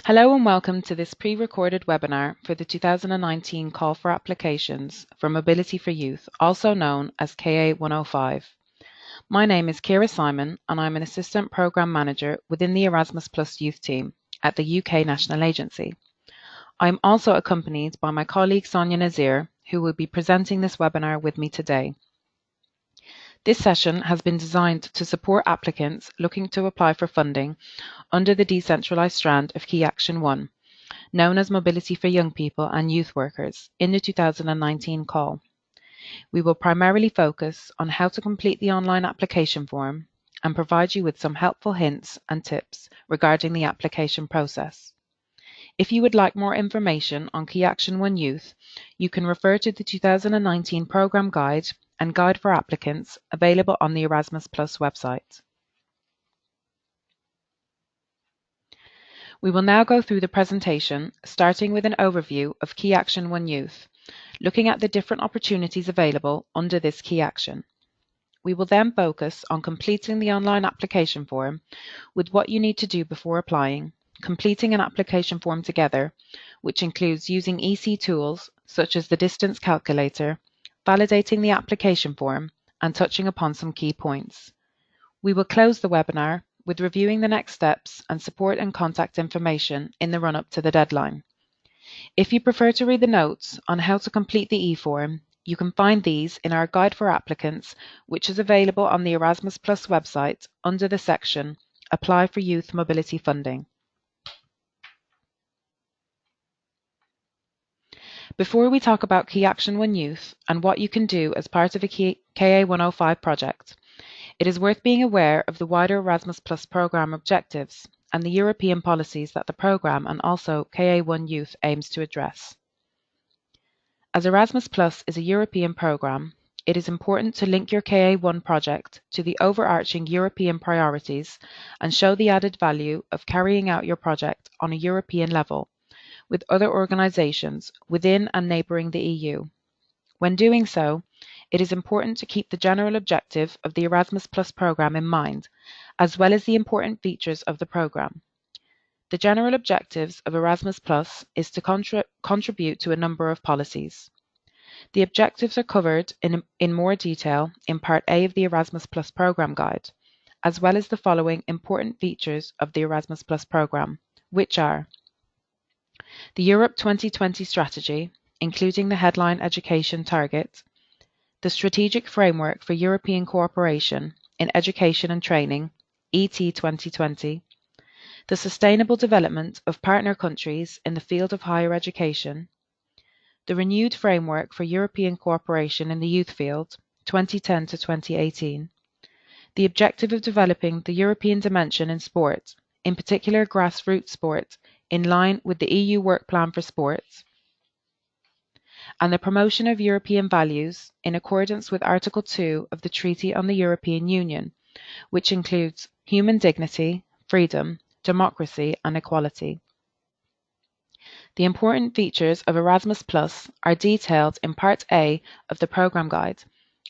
Hello and welcome to this pre-recorded webinar for the 2019 Call for Applications for Mobility for Youth, also known as KA 105. My name is Kira Simon and I'm an Assistant Programme Manager within the Erasmus Plus Youth team at the UK National Agency. I'm also accompanied by my colleague Sonia Nazir, who will be presenting this webinar with me today. This session has been designed to support applicants looking to apply for funding under the decentralised strand of Key Action 1, known as Mobility for Young People and Youth Workers, in the 2019 call. We will primarily focus on how to complete the online application form and provide you with some helpful hints and tips regarding the application process. If you would like more information on Key Action 1 Youth, you can refer to the 2019 Programme Guide and Guide for Applicants available on the Erasmus Plus website. We will now go through the presentation, starting with an overview of Key Action 1 Youth, looking at the different opportunities available under this key action. We will then focus on completing the online application form with what you need to do before applying, completing an application form together, which includes using EC tools such as the distance calculator, validating the application form, and touching upon some key points. We will close the webinar with reviewing the next steps and support and contact information in the run-up to the deadline. If you prefer to read the notes on how to complete the e-form, you can find these in our Guide for Applicants, which is available on the Erasmus Plus website under the section Apply for Youth Mobility Funding. Before we talk about Key Action 1 Youth and what you can do as part of a KA 105 project, it is worth being aware of the wider Erasmus Plus programme objectives and the European policies that the programme and also KA1 Youth aims to address. As Erasmus Plus is a European programme, it is important to link your KA1 project to the overarching European priorities and show the added value of carrying out your project on a European level with other organisations within and neighbouring the EU. When doing so, it is important to keep the general objective of the Erasmus Plus programme in mind, as well as the important features of the programme. The general objectives of Erasmus Plus is to contribute to a number of policies. The objectives are covered in more detail in Part A of the Erasmus Plus programme guide, as well as the following important features of the Erasmus Plus programme, which are the Europe 2020 strategy, including the headline education target, the Strategic Framework for European Cooperation in Education and Training, ET 2020, the Sustainable Development of Partner Countries in the Field of Higher Education, the Renewed Framework for European Cooperation in the Youth Field, 2010 to 2018, the objective of developing the European dimension in sport, in particular grassroots sport, in line with the EU Work Plan for Sports, and the promotion of European values in accordance with Article 2 of the Treaty on the European Union, which includes human dignity, freedom, democracy and equality. The important features of Erasmus Plus are detailed in Part A of the programme guide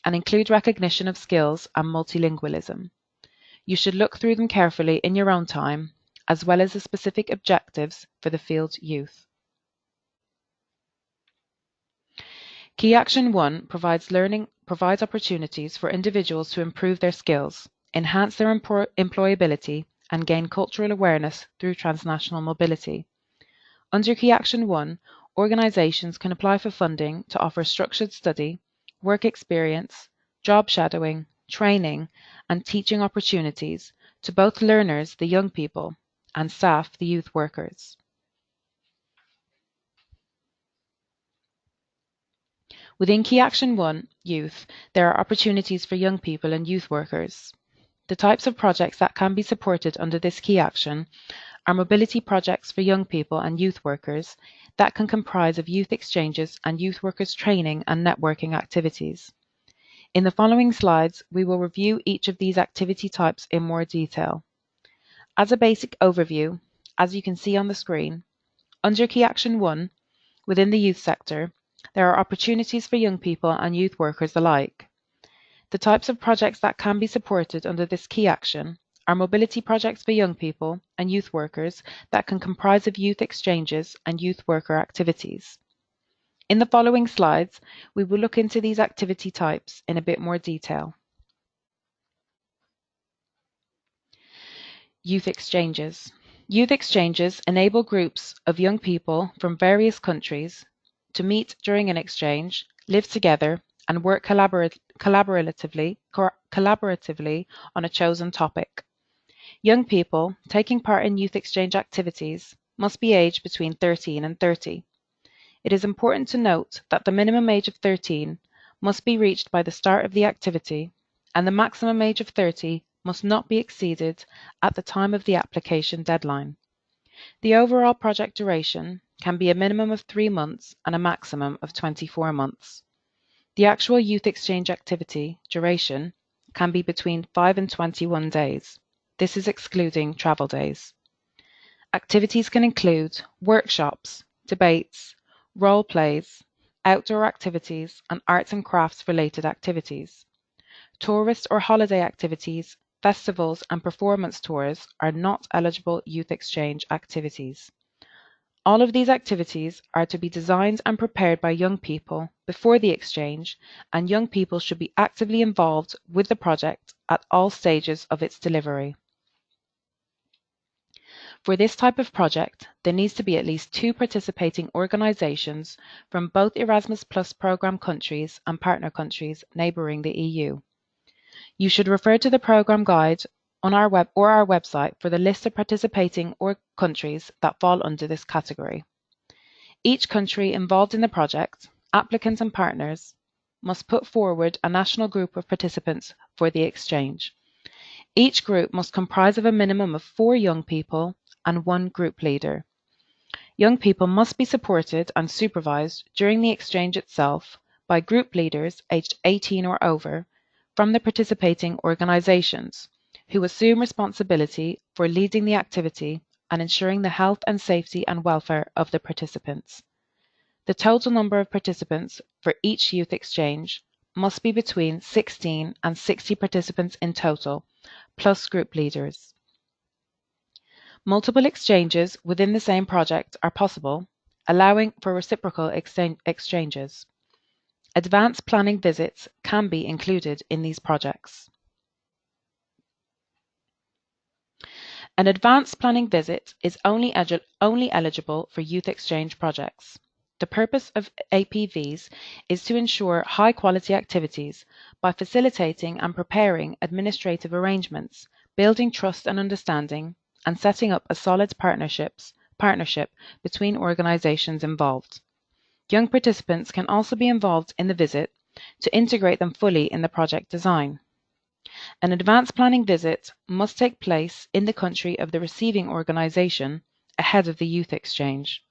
and include recognition of skills and multilingualism. You should look through them carefully in your own time, as well as the specific objectives for the field youth. Key Action 1 provides opportunities for individuals to improve their skills, enhance their employability, and gain cultural awareness through transnational mobility. Under Key Action 1, organisations can apply for funding to offer structured study, work experience, job shadowing, training, and teaching opportunities to both learners, the young people, and staff, the youth workers. Within Key Action 1 Youth, there are opportunities for young people and youth workers. The types of projects that can be supported under this key action are mobility projects for young people and youth workers that can comprise of youth exchanges and youth workers training and networking activities. In the following slides, we will review each of these activity types in more detail. As a basic overview, as you can see on the screen, under Key Action 1, within the youth sector, there are opportunities for young people and youth workers alike. The types of projects that can be supported under this key action are mobility projects for young people and youth workers that can comprise of youth exchanges and youth worker activities. In the following slides, we will look into these activity types in a bit more detail. Youth exchanges. Youth exchanges enable groups of young people from various countries to meet during an exchange, live together, and work collaboratively on a chosen topic. Young people taking part in youth exchange activities must be aged between 13 and 30. It is important to note that the minimum age of 13 must be reached by the start of the activity, and the maximum age of 30 must not be exceeded at the time of the application deadline. The overall project duration can be a minimum of 3 months and a maximum of 24 months. The actual youth exchange activity duration can be between 5 and 21 days. This is excluding travel days. Activities can include workshops, debates, role plays, outdoor activities, and arts and crafts related activities. Tourist or holiday activities, festivals, and performance tours are not eligible youth exchange activities. All of these activities are to be designed and prepared by young people before the exchange, and young people should be actively involved with the project at all stages of its delivery. For this type of project, there needs to be at least 2 participating organisations from both Erasmus Plus programme countries and partner countries neighbouring the EU. You should refer to the programme guide on our website for the list of participating countries that fall under this category. Each country involved in the project, applicants and partners, must put forward a national group of participants for the exchange. Each group must comprise of a minimum of 4 young people and 1 group leader. Young people must be supported and supervised during the exchange itself by group leaders aged 18 or over from the participating organisations, who assume responsibility for leading the activity and ensuring the health and safety and welfare of the participants. The total number of participants for each youth exchange must be between 16 and 60 participants in total, plus group leaders. Multiple exchanges within the same project are possible, allowing for reciprocal exchanges. Advanced planning visits can be included in these projects. An advanced planning visit is only eligible for youth exchange projects. The purpose of APVs is to ensure high quality activities by facilitating and preparing administrative arrangements, building trust and understanding, and setting up a solid partnership between organisations involved. Young participants can also be involved in the visit to integrate them fully in the project design. An advanced planning visit must take place in the country of the receiving organisation ahead of the youth exchange.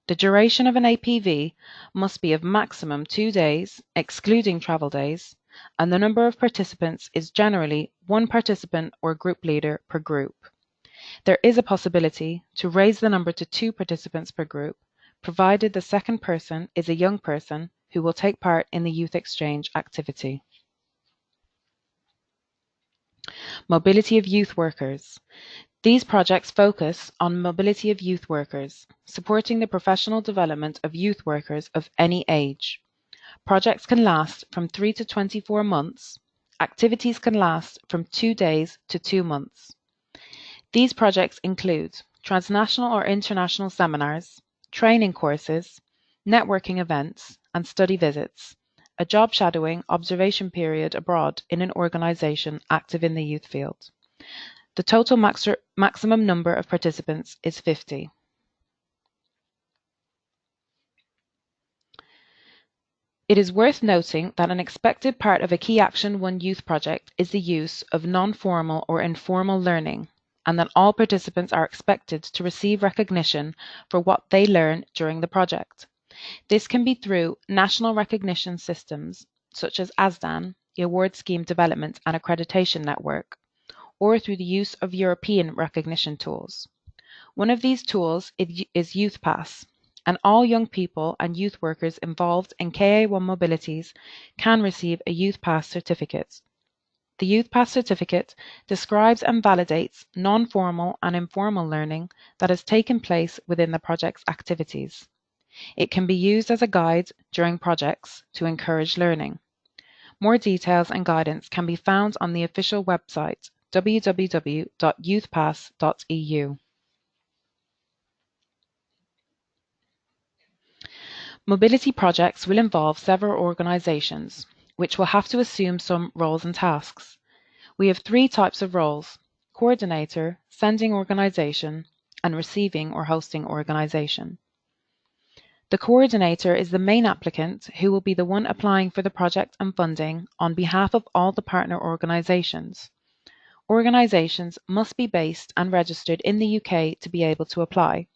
The duration of an APV must be of maximum 2 days, excluding travel days, and the number of participants is generally 1 participant or group leader per group. There is a possibility to raise the number to 2 participants per group, provided the second person is a young person who will take part in the youth exchange activity. Mobility of youth workers. These projects focus on mobility of youth workers, supporting the professional development of youth workers of any age. Projects can last from 3 to 24 months. Activities can last from 2 days to 2 months. These projects include transnational or international seminars, training courses, networking events, and study visits, a job shadowing observation period abroad in an organisation active in the youth field. The total maximum number of participants is 50. It is worth noting that an expected part of a Key Action 1 youth project is the use of non-formal or informal learning, and that all participants are expected to receive recognition for what they learn during the project. This can be through national recognition systems, such as ASDAN, the Award Scheme Development and Accreditation Network, or through the use of European recognition tools. One of these tools is Youthpass, and all young people and youth workers involved in KA1 mobilities can receive a Youthpass certificate. The Youthpass certificate describes and validates non-formal and informal learning that has taken place within the project's activities. It can be used as a guide during projects to encourage learning. More details and guidance can be found on the official website www.youthpass.eu. Mobility projects will involve several organisations, which will have to assume some roles and tasks. We have three types of roles: coordinator, sending organisation, and receiving or hosting organisation. The coordinator is the main applicant who will be the one applying for the project and funding on behalf of all the partner organisations. Organisations must be based and registered in the UK to be able to apply,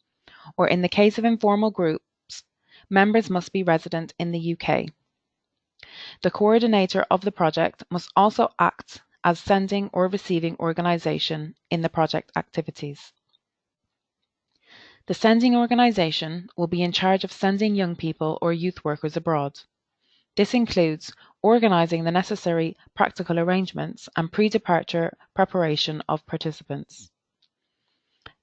or in the case of informal groups, members must be resident in the UK. The coordinator of the project must also act as sending or receiving organisation in the project activities. The sending organisation will be in charge of sending young people or youth workers abroad. This includes organising the necessary practical arrangements and pre-departure preparation of participants.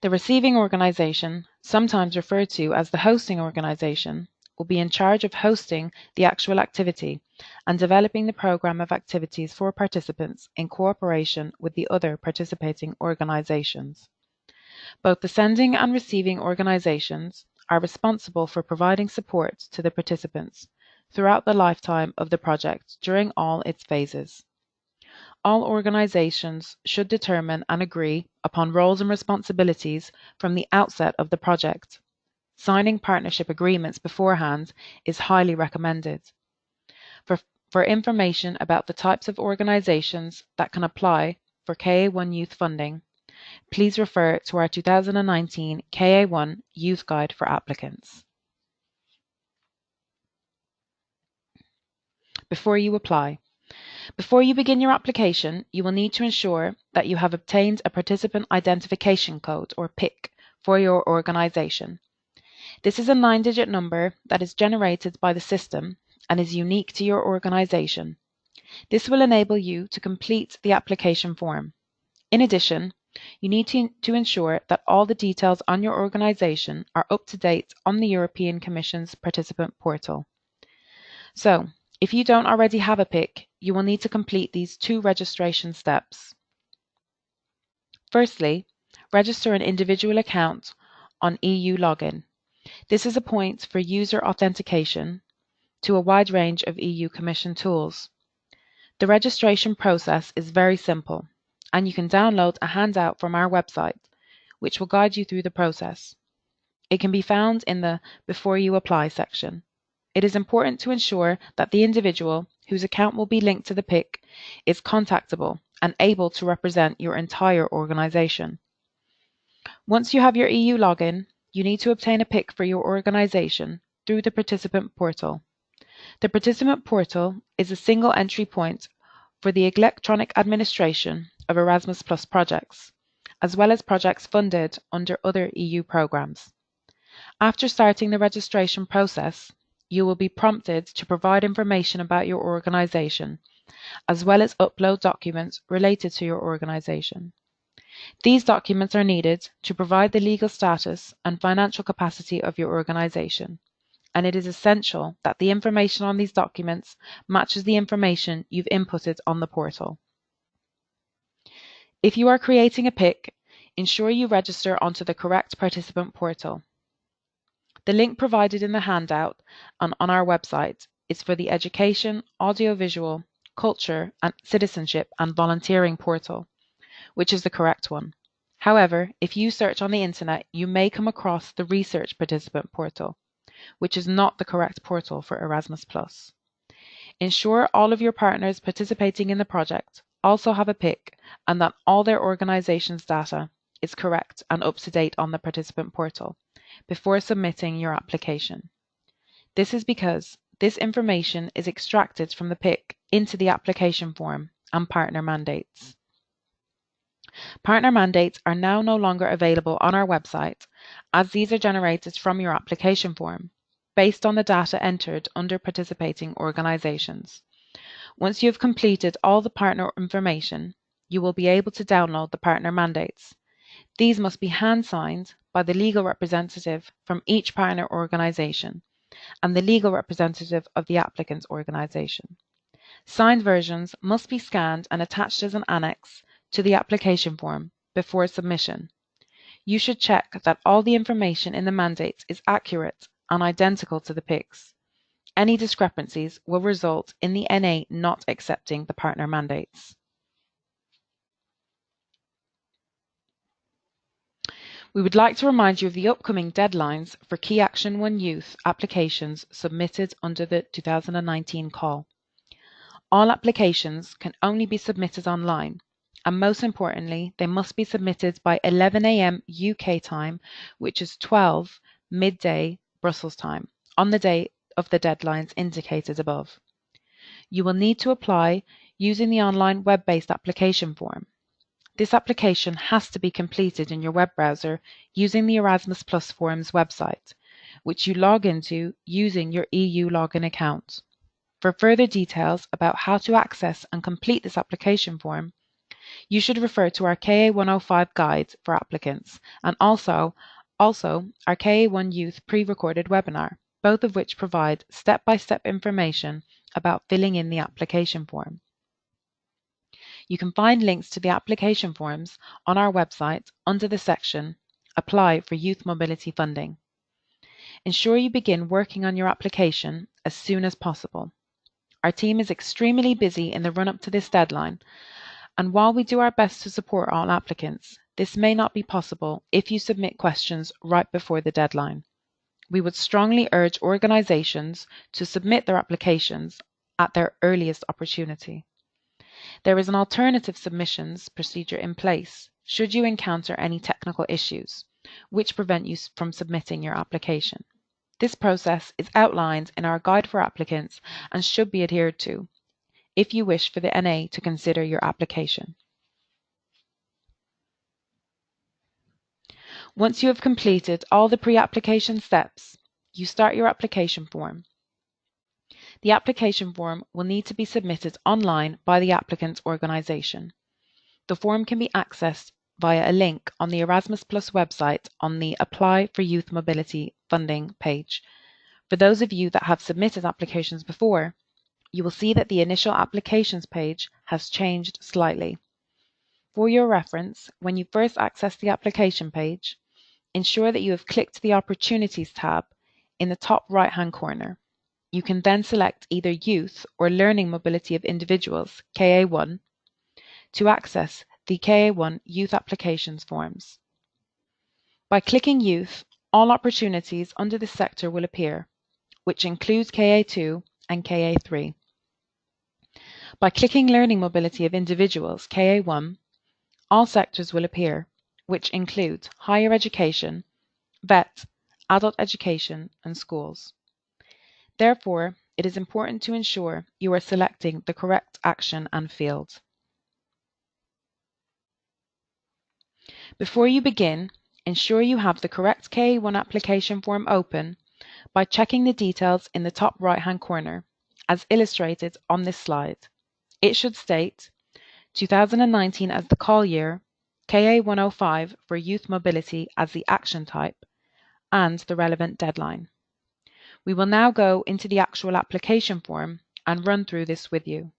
The receiving organisation, sometimes referred to as the hosting organisation, will be in charge of hosting the actual activity and developing the programme of activities for participants in cooperation with the other participating organisations. Both the sending and receiving organisations are responsible for providing support to the participants throughout the lifetime of the project during all its phases. All organisations should determine and agree upon roles and responsibilities from the outset of the project. Signing partnership agreements beforehand is highly recommended. For information about the types of organisations that can apply for KA1 Youth funding, please refer to our 2019 KA1 Youth Guide for applicants. Before you apply. Before you begin your application, you will need to ensure that you have obtained a Participant Identification Code, or PIC, for your organisation. This is a 9-digit number that is generated by the system and is unique to your organisation. This will enable you to complete the application form. In addition, you need to ensure that all the details on your organisation are up to date on the European Commission's participant portal. So, if you don't already have a PIC, you will need to complete these 2 registration steps. Firstly, register an individual account on EU Login. This is a point for user authentication to a wide range of EU Commission tools. The registration process is very simple, and you can download a handout from our website, which will guide you through the process. It can be found in the Before You Apply section. It is important to ensure that the individual whose account will be linked to the PIC is contactable and able to represent your entire organisation. Once you have your EU login, you need to obtain a PIC for your organisation through the participant portal. The participant portal is a single entry point for the electronic administration of Erasmus Plus projects, as well as projects funded under other EU programmes. After starting the registration process, you will be prompted to provide information about your organisation, as well as upload documents related to your organisation. These documents are needed to provide the legal status and financial capacity of your organisation, and it is essential that the information on these documents matches the information you've inputted on the portal. If you are creating a PIC, ensure you register onto the correct participant portal. The link provided in the handout on our website is for the Education, Audiovisual, Culture, and Citizenship and Volunteering portal, which is the correct one. However, if you search on the internet, you may come across the Research Participant portal, which is not the correct portal for Erasmus+. Ensure all of your partners participating in the project also have a PIC and that all their organisation's data is correct and up to date on the participant portal before submitting your application. This is because this information is extracted from the PIC into the application form and partner mandates. Partner mandates are now no longer available on our website, as these are generated from your application form, based on the data entered under participating organisations. Once you have completed all the partner information, you will be able to download the partner mandates. These must be hand-signed by the legal representative from each partner organisation and the legal representative of the applicant's organisation. Signed versions must be scanned and attached as an annex to the application form before submission. You should check that all the information in the mandates is accurate and identical to the PICs. Any discrepancies will result in the NA not accepting the partner mandates. We would like to remind you of the upcoming deadlines for Key Action 1 Youth applications submitted under the 2019 call. All applications can only be submitted online, and most importantly, they must be submitted by 11 a.m. UK time, which is 12 midday Brussels time, on the day of the deadlines indicated above. You will need to apply using the online web-based application form. This application has to be completed in your web browser using the Erasmus Plus Forums website, which you log into using your EU login account. For further details about how to access and complete this application form, you should refer to our KA105 guide for applicants and also our KA1 Youth pre-recorded webinar, both of which provide step-by-step information about filling in the application form. You can find links to the application forms on our website under the section Apply for Youth Mobility Funding. Ensure you begin working on your application as soon as possible. Our team is extremely busy in the run-up to this deadline, and while we do our best to support all applicants, this may not be possible if you submit questions right before the deadline. We would strongly urge organisations to submit their applications at their earliest opportunity. There is an alternative submissions procedure in place should you encounter any technical issues which prevent you from submitting your application. This process is outlined in our guide for applicants and should be adhered to if you wish for the NA to consider your application. Once you have completed all the pre-application steps, you start your application form. The application form will need to be submitted online by the applicant's organisation. The form can be accessed via a link on the Erasmus Plus website on the Apply for Youth Mobility Funding page. For those of you that have submitted applications before, you will see that the initial applications page has changed slightly. For your reference, when you first access the application page, ensure that you have clicked the Opportunities tab in the top right-hand corner. You can then select either Youth or Learning Mobility of Individuals, KA1, to access the KA1 Youth Applications forms. By clicking Youth, all opportunities under this sector will appear, which includes KA2 and KA3. By clicking Learning Mobility of Individuals, KA1, all sectors will appear, which include higher education, vet, adult education, and schools. Therefore, it is important to ensure you are selecting the correct action and field. Before you begin, ensure you have the correct KA1 application form open by checking the details in the top right-hand corner, as illustrated on this slide. It should state 2019 as the call year, KA105 for youth mobility as the action type, and the relevant deadline. We will now go into the actual application form and run through this with you.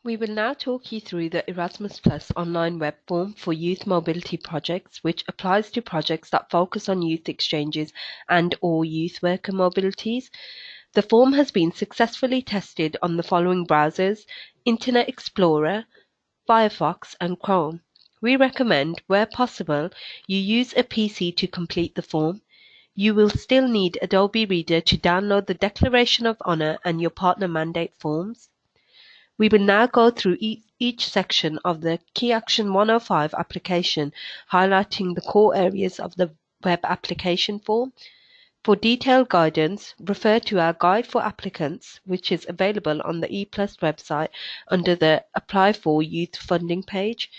We will now talk you through the Erasmus Plus online web form for youth mobility projects, which applies to projects that focus on youth exchanges and/or youth worker mobilities. The form has been successfully tested on the following browsers: Internet Explorer, Firefox, and Chrome. We recommend, where possible, you use a PC to complete the form. You will still need Adobe Reader to download the Declaration of Honor and your partner mandate forms. We will now go through each section of the Key Action 105 application, highlighting the core areas of the web application form. For detailed guidance, refer to our Guide for Applicants, which is available on the ePlus website under the Apply for Youth Funding page.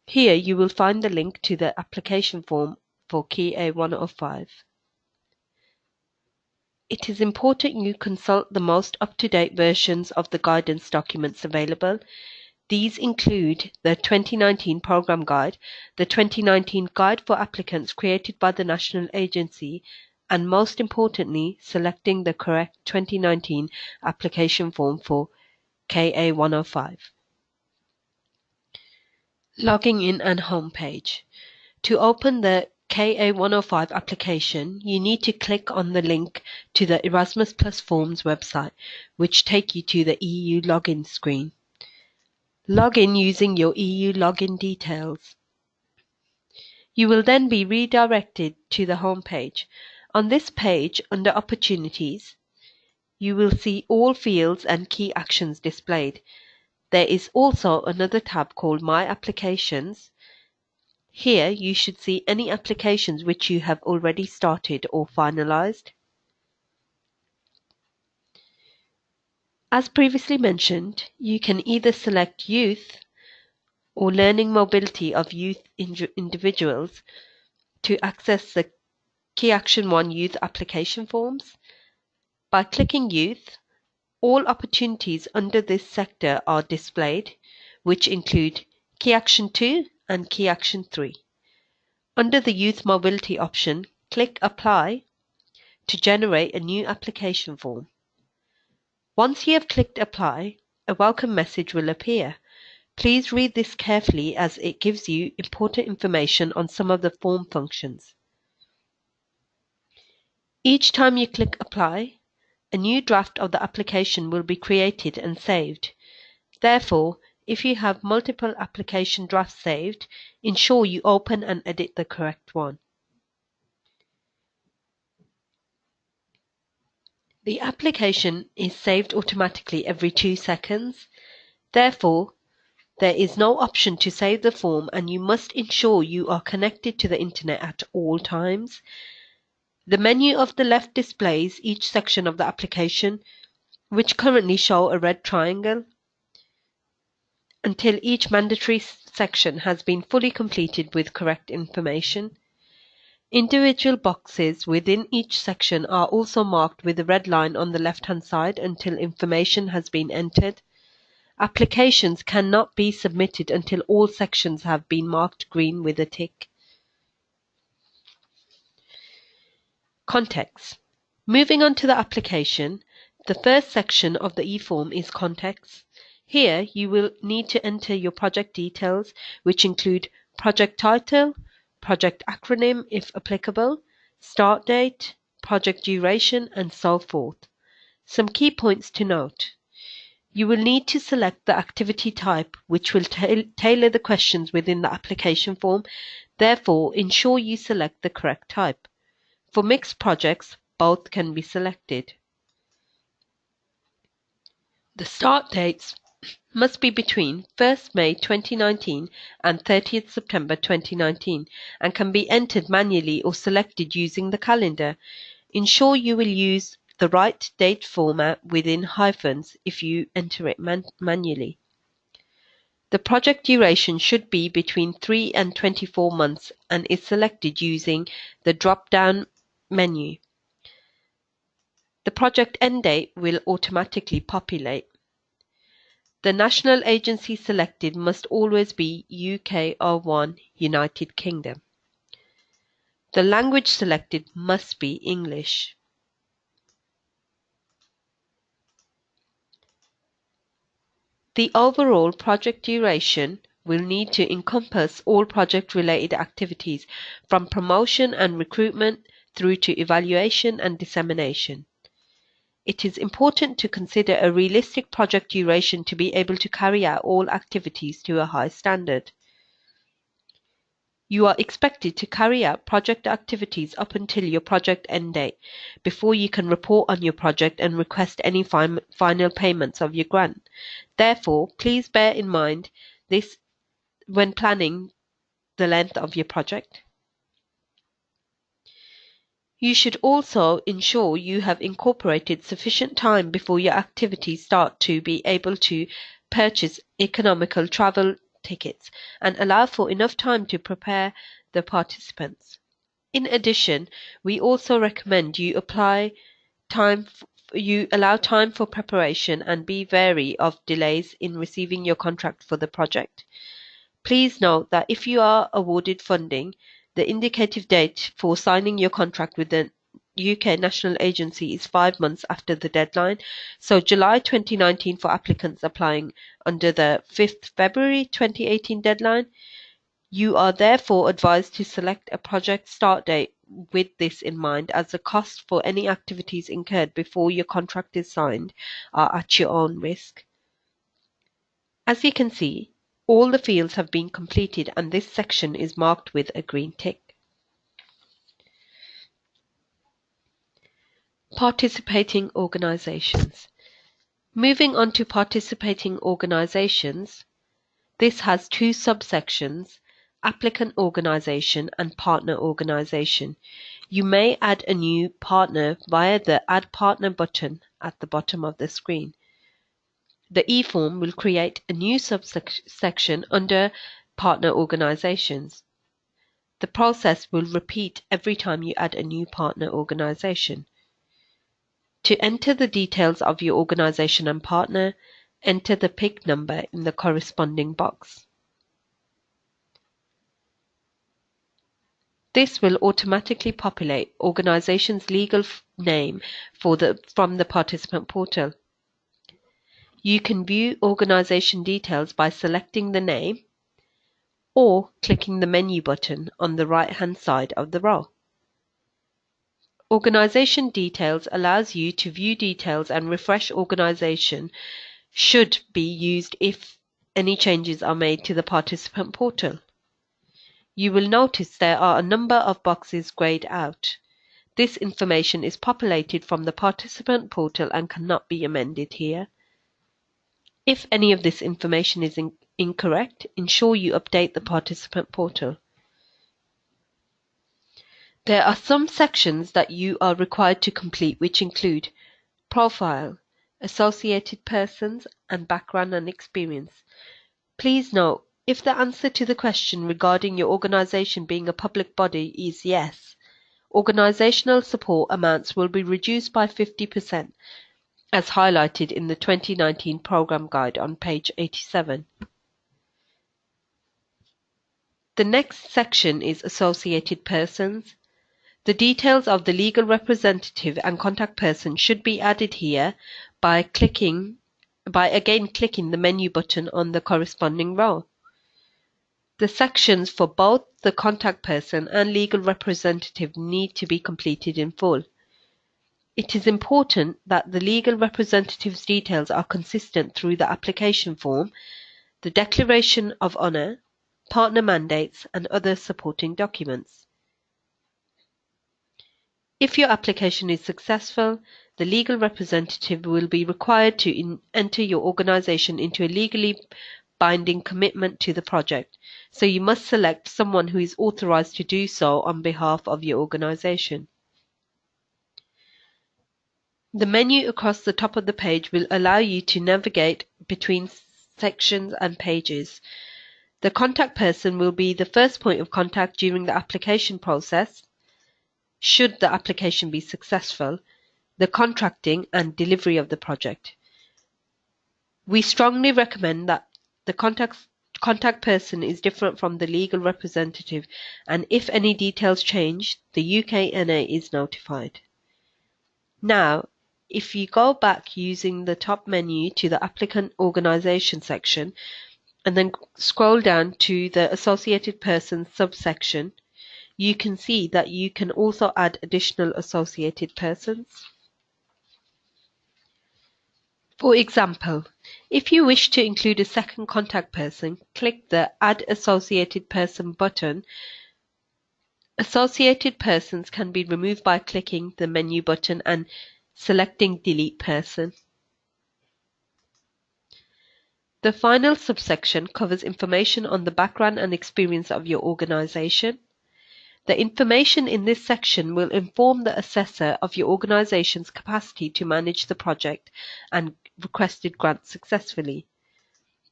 Here you will find the link to the application form for Key A105. It is important you consult the most up-to-date versions of the guidance documents available. These include the 2019 Programme Guide, the 2019 Guide for Applicants created by the National Agency, and most importantly, selecting the correct 2019 application form for KA105. Logging in and home page. To open the KA105 application, you need to click on the link to the Erasmus Plus Forms website, which take you to the EU login screen. Log in using your EU login details. You will then be redirected to the home page. On this page, under Opportunities, you will see all fields and key actions displayed. There is also another tab called My Applications. Here you should see any applications which you have already started or finalized. As previously mentioned, you can either select Youth or Learning Mobility of Youth Individuals to access the Key Action 1 Youth application forms. By clicking Youth, all opportunities under this sector are displayed, which include Key Action 2 and Key Action 3. Under the Youth Mobility option, click Apply to generate a new application form. Once you have clicked Apply, a welcome message will appear. Please read this carefully as it gives you important information on some of the form functions. Each time you click Apply, a new draft of the application will be created and saved. Therefore, if you have multiple application drafts saved, ensure you open and edit the correct one. The application is saved automatically every 2 seconds. Therefore, there is no option to save the form and you must ensure you are connected to the internet at all times. The menu of the left displays each section of the application, which currently show a red triangle, until each mandatory section has been fully completed with correct information. Individual boxes within each section are also marked with a red line on the left-hand side until information has been entered. Applications cannot be submitted until all sections have been marked green with a tick. Context. Moving on to the application, the first section of the e-form is Context. Here you will need to enter your project details, which include project title, project acronym if applicable, start date, project duration, and so forth. Some key points to note. You will need to select the activity type, which will tailor the questions within the application form. Therefore, ensure you select the correct type. For mixed projects, both can be selected. The start dates must be between 1st May 2019 and 30th September 2019 and can be entered manually or selected using the calendar. Ensure you will use the right date format within hyphens if you enter it manually. The project duration should be between 3 and 24 months and is selected using the drop-down menu. The project end date will automatically populate. The national agency selected must always be UK/R1, United Kingdom. The language selected must be English. The overall project duration will need to encompass all project-related activities, from promotion and recruitment through to evaluation and dissemination. It is important to consider a realistic project duration to be able to carry out all activities to a high standard. You are expected to carry out project activities up until your project end date before you can report on your project and request any final payments of your grant. Therefore, please bear in mind this when planning the length of your project. You should also ensure you have incorporated sufficient time before your activities start to be able to purchase economical travel tickets and allow for enough time to prepare the participants. In addition, we also recommend you allow time for preparation and be wary of delays in receiving your contract for the project. Please note that if you are awarded funding, the indicative date for signing your contract with the UK National Agency is 5 months after the deadline, so July 2019 for applicants applying under the 5th February 2018 deadline. You are therefore advised to select a project start date with this in mind, as the cost for any activities incurred before your contract is signed are at your own risk. As you can see, all the fields have been completed and this section is marked with a green tick. Participating organizations. Moving on to participating organizations, this has two subsections: applicant organization and partner organization. You may add a new partner via the Add Partner button at the bottom of the screen. The eForm will create a new subsection under Partner Organizations. The process will repeat every time you add a new partner organization. To enter the details of your organization and partner, enter the PIC number in the corresponding box. This will automatically populate organization's legal name from the participant portal. You can view organization details by selecting the name or clicking the menu button on the right-hand side of the row. Organization details allows you to view details and refresh organization should be used if any changes are made to the participant portal. You will notice there are a number of boxes grayed out. This information is populated from the participant portal and cannot be amended here. If any of this information is incorrect, ensure you update the participant portal. There are some sections that you are required to complete, which include profile, associated persons, and background and experience. Please note, if the answer to the question regarding your organization being a public body is yes, organizational support amounts will be reduced by 50%, as highlighted in the 2019 Programme Guide on page 87. The next section is Associated Persons. The details of the legal representative and contact person should be added here by again clicking the menu button on the corresponding row. The sections for both the contact person and legal representative need to be completed in full. It is important that the legal representative's details are consistent through the application form, the declaration of honour, partner mandates, and other supporting documents. If your application is successful, the legal representative will be required to enter your organisation into a legally binding commitment to the project, so you must select someone who is authorised to do so on behalf of your organisation. The menu across the top of the page will allow you to navigate between sections and pages. The contact person will be the first point of contact during the application process, should the application be successful, the contracting and delivery of the project. We strongly recommend that the contact person is different from the legal representative, and if any details change, the UKNA is notified. Now, If you go back using the top menu to the applicant organization section and then scroll down to the associated persons subsection, you can see that you can also add additional associated persons. For example, if you wish to include a second contact person, click the Add Associated Person button. Associated persons can be removed by clicking the menu button and selecting Delete Person. The final subsection covers information on the background and experience of your organization. The information in this section will inform the assessor of your organization's capacity to manage the project and requested grant successfully.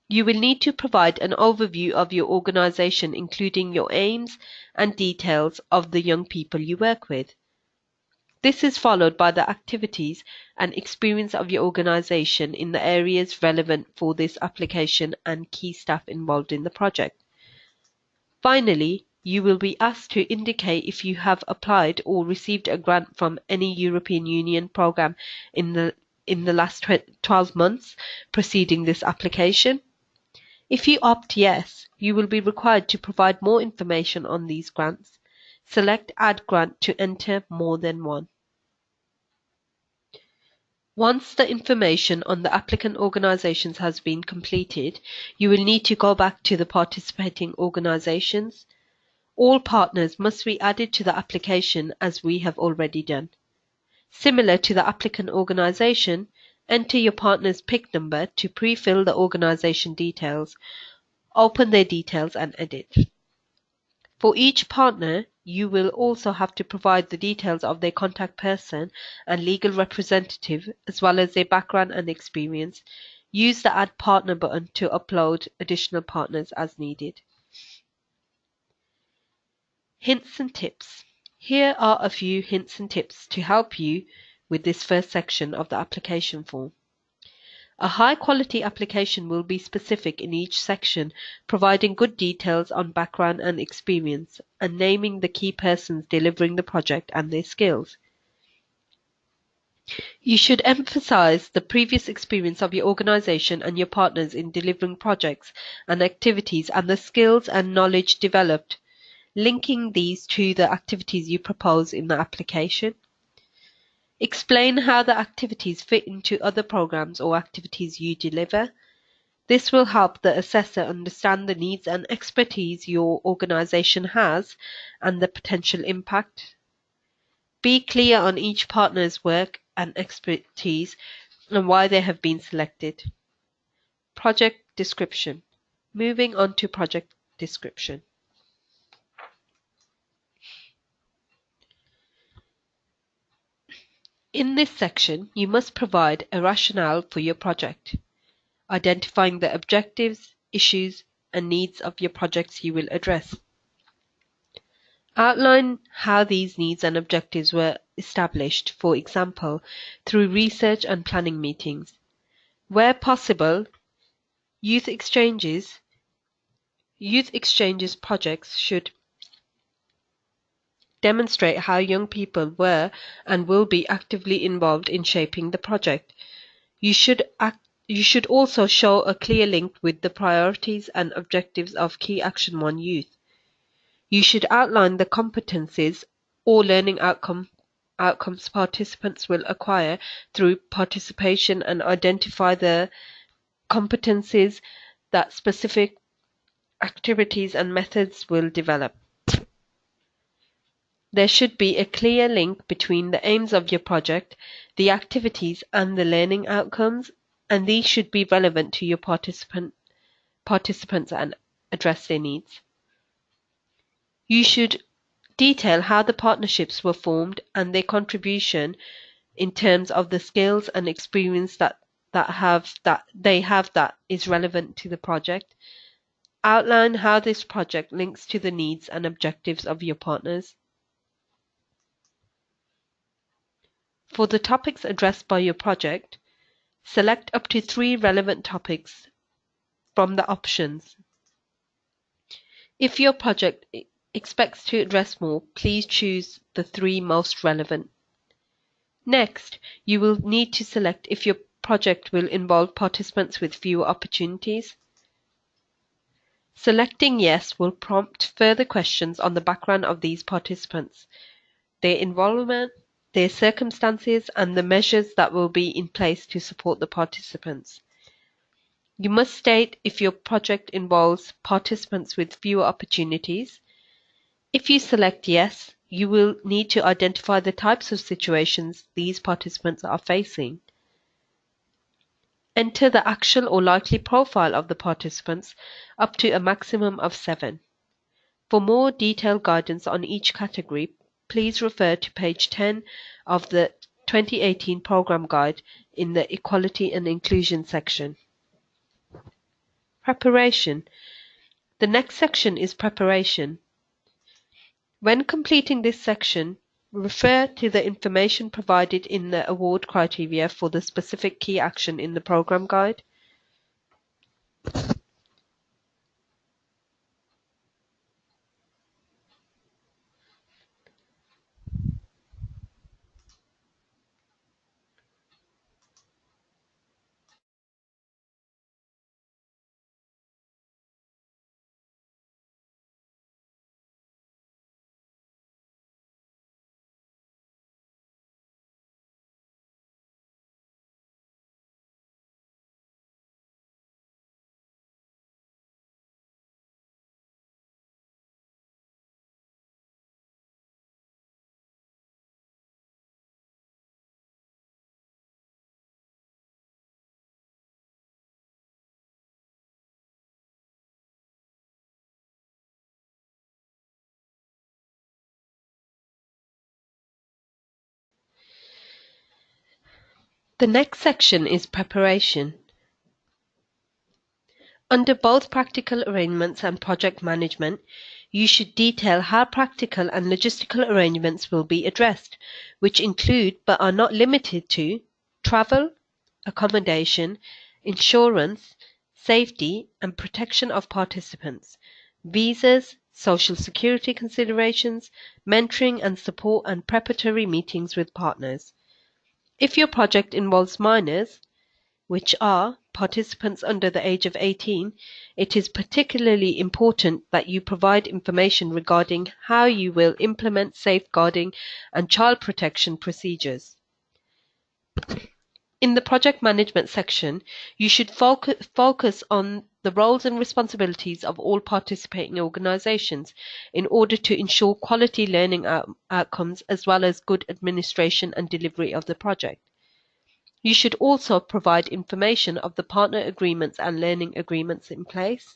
You will need to provide an overview of your organization, including your aims and details of the young people you work with. This is followed by the activities and experience of your organization in the areas relevant for this application and key staff involved in the project. Finally, you will be asked to indicate if you have applied or received a grant from any European Union program in the last 12 months preceding this application. If you opt yes, you will be required to provide more information on these grants. Select Add Grant to enter more than one. Once the information on the applicant organizations has been completed, you will need to go back to the participating organizations. All partners must be added to the application as we have already done. Similar to the applicant organization, enter your partner's PIC number to pre-fill the organization details. Open their details and edit. For each partner, you will also have to provide the details of their contact person and legal representative, as well as their background and experience. Use the Add Partner button to upload additional partners as needed. Hints and tips. Here are a few hints and tips to help you with this first section of the application form. A high-quality application will be specific in each section, providing good details on background and experience, and naming the key persons delivering the project and their skills. You should emphasize the previous experience of your organization and your partners in delivering projects and activities and the skills and knowledge developed, linking these to the activities you propose in the application. Explain how the activities fit into other programs or activities you deliver. This will help the assessor understand the needs and expertise your organization has and the potential impact. Be clear on each partner's work and expertise and why they have been selected. Project description. Moving on to project description. In this section, you must provide a rationale for your project, identifying the objectives, issues, and needs of your projects you will address. Outline how these needs and objectives were established, for example, through research and planning meetings. Where possible, youth exchanges projects should demonstrate how young people were and will be actively involved in shaping the project. You should also show a clear link with the priorities and objectives of Key Action 1 Youth. You should outline the competencies or learning outcomes participants will acquire through participation and identify the competencies that specific activities and methods will develop. There should be a clear link between the aims of your project, the activities, and the learning outcomes, and these should be relevant to your participants and address their needs. You should detail how the partnerships were formed and their contribution in terms of the skills and experience that they have that is relevant to the project. Outline how this project links to the needs and objectives of your partners. For the topics addressed by your project, select up to 3 relevant topics from the options. If your project expects to address more, please choose the 3 most relevant. Next, you will need to select if your project will involve participants with fewer opportunities. Selecting yes will prompt further questions on the background of these participants, their involvement, their circumstances, and the measures that will be in place to support the participants. You must state if your project involves participants with fewer opportunities. If you select yes, you will need to identify the types of situations these participants are facing. Enter the actual or likely profile of the participants up to a maximum of 7. For more detailed guidance on each category, please refer to page 10 of the 2018 Programme Guide in the Equality and Inclusion section. Preparation. The next section is preparation. When completing this section, refer to the information provided in the award criteria for the specific key action in the Programme Guide. The next section is preparation. Under both practical arrangements and project management, you should detail how practical and logistical arrangements will be addressed, which include but are not limited to travel, accommodation, insurance, safety and protection of participants, visas, social security considerations, mentoring and support and preparatory meetings with partners. If your project involves minors, which are participants under the age of 18, it is particularly important that you provide information regarding how you will implement safeguarding and child protection procedures. In the project management section, you should focus on the roles and responsibilities of all participating organizations in order to ensure quality learning outcomes as well as good administration and delivery of the project. You should also provide information of the partner agreements and learning agreements in place.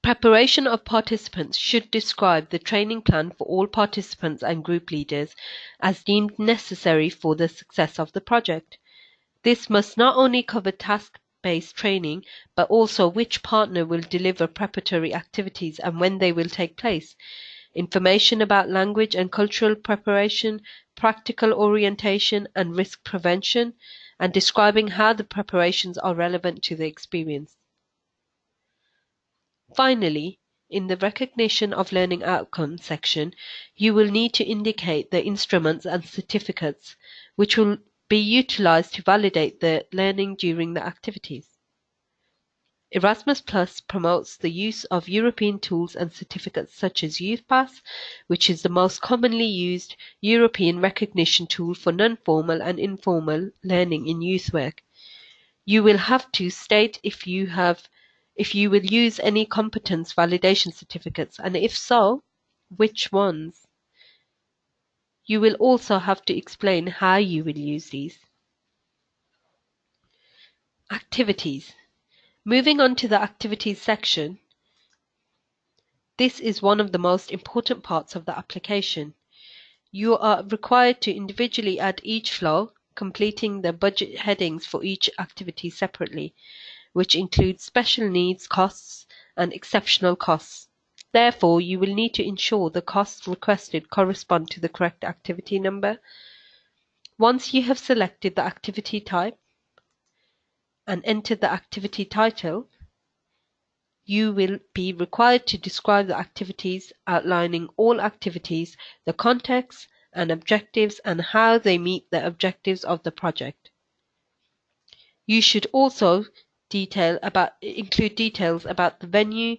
Preparation of participants should describe the training plan for all participants and group leaders as deemed necessary for the success of the project. This must not only cover task-based training, but also which partner will deliver preparatory activities and when they will take place, information about language and cultural preparation, practical orientation and risk prevention, and describing how the preparations are relevant to the experience. Finally, in the recognition of learning outcomes section, you will need to indicate the instruments and certificates which will be utilized to validate the learning during the activities. Erasmus Plus promotes the use of European tools and certificates such as Youthpass, which is the most commonly used European recognition tool for non-formal and informal learning in youth work. You will have to state if you will use any competence validation certificates, and if so, which ones. You will also have to explain how you will use these. Activities. Moving on to the activities section, this is one of the most important parts of the application. You are required to individually add each flow, completing the budget headings for each activity separately, which includes special needs costs and exceptional costs. Therefore, you will need to ensure the costs requested correspond to the correct activity number. Once you have selected the activity type and entered the activity title, you will be required to describe the activities, outlining all activities, the context, and objectives and how they meet the objectives of the project. You should also include details about the venue,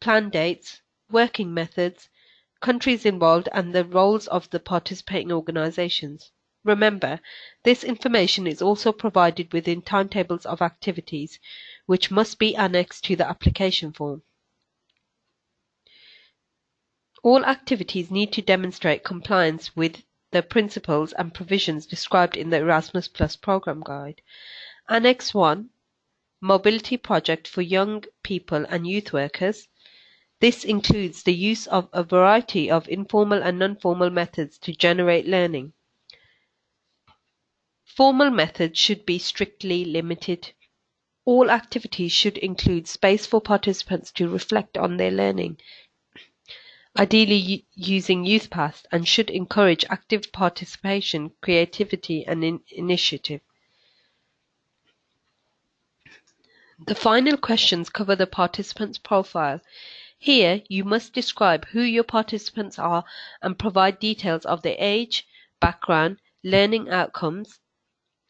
plan dates, working methods, countries involved and the roles of the participating organisations. Remember, this information is also provided within timetables of activities, which must be annexed to the application form. All activities need to demonstrate compliance with the principles and provisions described in the Erasmus Plus programme guide. Annex 1, Mobility Project for Young People and Youth Workers. This includes the use of a variety of informal and non-formal methods to generate learning. Formal methods should be strictly limited. All activities should include space for participants to reflect on their learning, ideally using Youthpass, and should encourage active participation, creativity and initiative. The final questions cover the participant's profile. Here, you must describe who your participants are and provide details of their age, background, learning outcomes,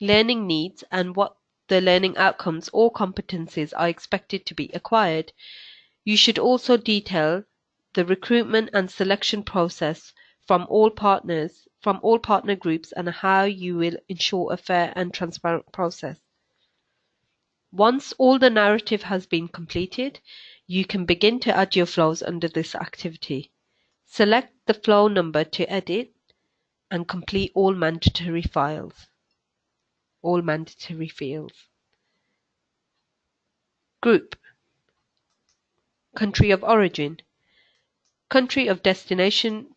learning needs, and what the learning outcomes or competencies are expected to be acquired. You should also detail the recruitment and selection process from all partner groups and how you will ensure a fair and transparent process. Once all the narrative has been completed, you can begin to add your flows under this activity. Select the flow number to edit and complete all mandatory fields. Group. Country of origin. Country of destination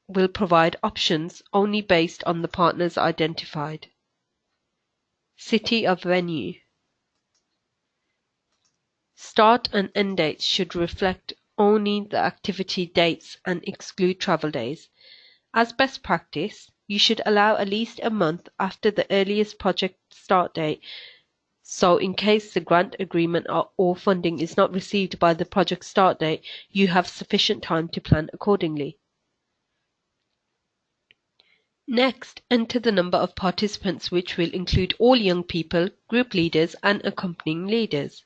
will provide options only based on the partners identified. City of venue. Start and end dates should reflect only the activity dates and exclude travel days. As best practice, you should allow at least a month after the earliest project start date, so in case the grant agreement or funding is not received by the project start date, you have sufficient time to plan accordingly. Next, enter the number of participants, which will include all young people, group leaders and accompanying leaders.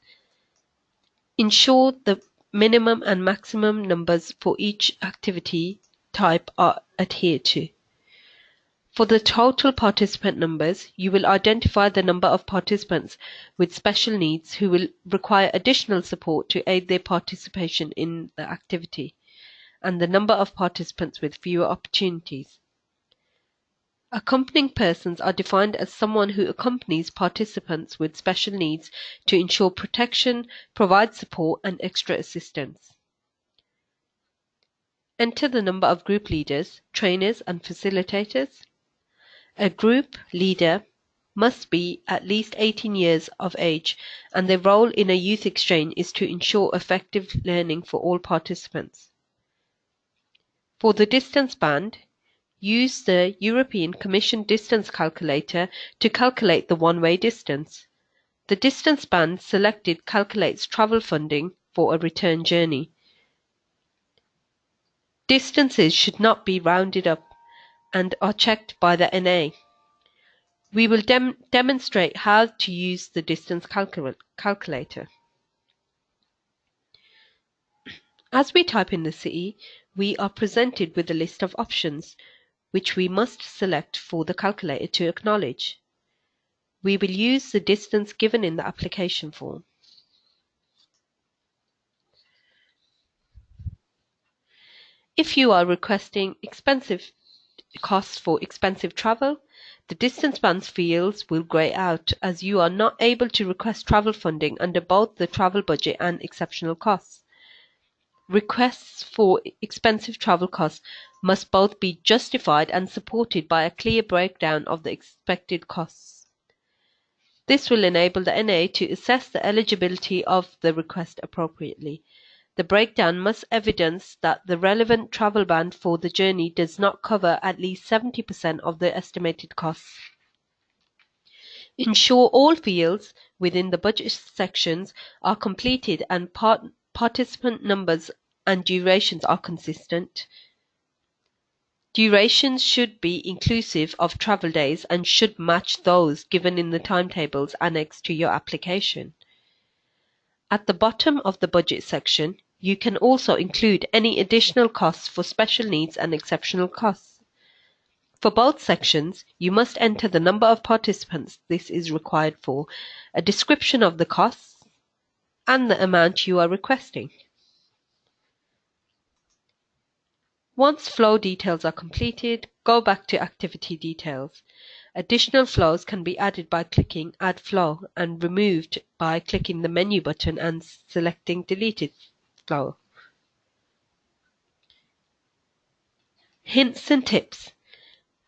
Ensure the minimum and maximum numbers for each activity type are adhered to. For the total participant numbers, you will identify the number of participants with special needs who will require additional support to aid their participation in the activity, and the number of participants with fewer opportunities. Accompanying persons are defined as someone who accompanies participants with special needs to ensure protection, provide support, and extra assistance. Enter the number of group leaders, trainers, and facilitators. A group leader must be at least 18 years of age, and their role in a youth exchange is to ensure effective learning for all participants. For the distance band, use the European Commission distance calculator to calculate the one-way distance. The distance band selected calculates travel funding for a return journey. Distances should not be rounded up and are checked by the NA. We will demonstrate how to use the distance calculator. As we type in the city, we are presented with a list of options, which we must select for the calculator to acknowledge. We will use the distance given in the application form. If you are requesting expensive costs for expensive travel, the distance bands fields will grey out as you are not able to request travel funding under both the travel budget and exceptional costs. Requests for expensive travel costs must both be justified and supported by a clear breakdown of the expected costs. This will enable the NA to assess the eligibility of the request appropriately. The breakdown must evidence that the relevant travel band for the journey does not cover at least 70% of the estimated costs. Ensure all fields within the budget sections are completed and participant numbers and durations are consistent. Durations should be inclusive of travel days and should match those given in the timetables annexed to your application. At the bottom of the budget section, you can also include any additional costs for special needs and exceptional costs. For both sections, you must enter the number of participants this is required for, a description of the costs, and the amount you are requesting. Once flow details are completed, go back to activity details. Additional flows can be added by clicking Add Flow and removed by clicking the menu button and selecting Deleted Flow. Hints and tips.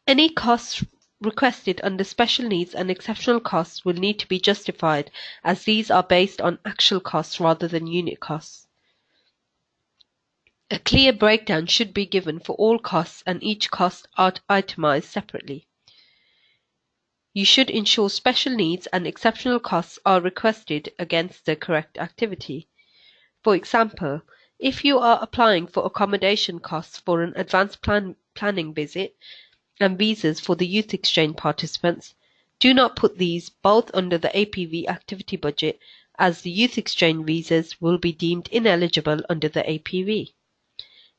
Any costs requested under special needs and exceptional costs will need to be justified, as these are based on actual costs rather than unit costs. A clear breakdown should be given for all costs and each cost itemized separately. You should ensure special needs and exceptional costs are requested against the correct activity. For example, if you are applying for accommodation costs for an advanced planning visit and visas for the youth exchange participants, do not put these both under the APV activity budget, as the youth exchange visas will be deemed ineligible under the APV.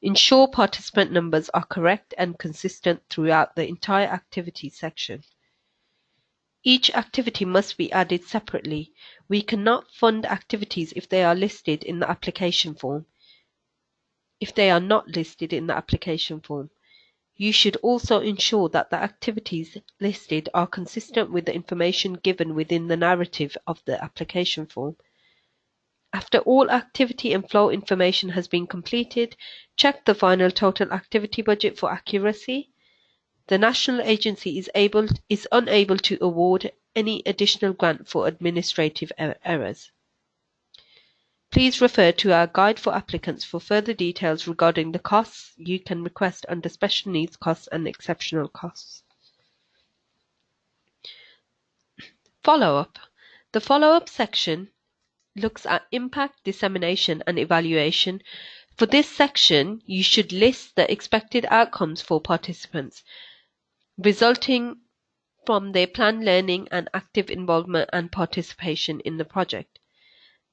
Ensure participant numbers are correct and consistent throughout the entire activity section. Each activity must be added separately. We cannot fund activities if they are listed in the application form. If they are not listed in the application form, you should also ensure that the activities listed are consistent with the information given within the narrative of the application form. After all activity and flow information has been completed, check the final total activity budget for accuracy. The national agency is unable to award any additional grant for administrative errors. Please refer to our guide for applicants for further details regarding the costs you can request under special needs costs and exceptional costs. Follow-up. The follow-up section looks at impact, dissemination, and evaluation. For this section, you should list the expected outcomes for participants, resulting from their planned learning and active involvement and participation in the project.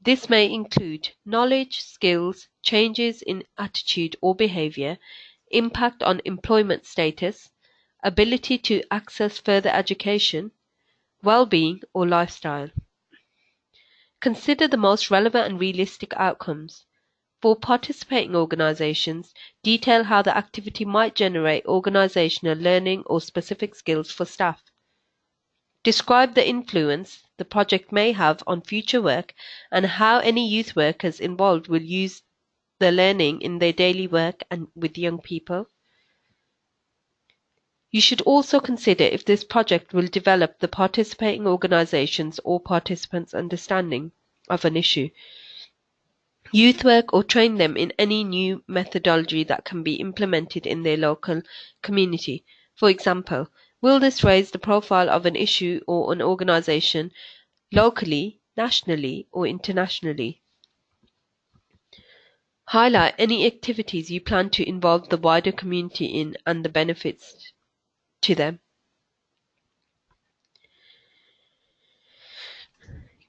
This may include knowledge, skills, changes in attitude or behavior, impact on employment status, ability to access further education, well-being, or lifestyle. Consider the most relevant and realistic outcomes. For participating organizations, detail how the activity might generate organizational learning or specific skills for staff. Describe the influence the project may have on future work and how any youth workers involved will use the learning in their daily work and with young people. You should also consider if this project will develop the participating organizations or participants' understanding of an issue, youth work, or train them in any new methodology that can be implemented in their local community. For example, will this raise the profile of an issue or an organization locally, nationally, or internationally? Highlight any activities you plan to involve the wider community in and the benefits to them.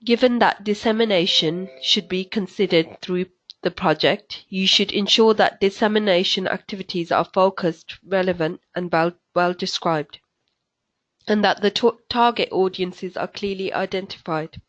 Given that dissemination should be considered through the project, you should ensure that dissemination activities are focused, relevant, and well described, and that the target audiences are clearly identified.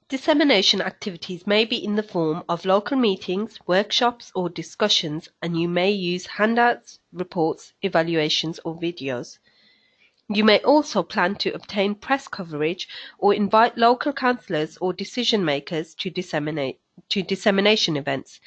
Dissemination activities may be in the form of local meetings, workshops, or discussions, and you may use handouts, reports, evaluations, or videos. You may also plan to obtain press coverage or invite local councillors or decision makers to dissemination events.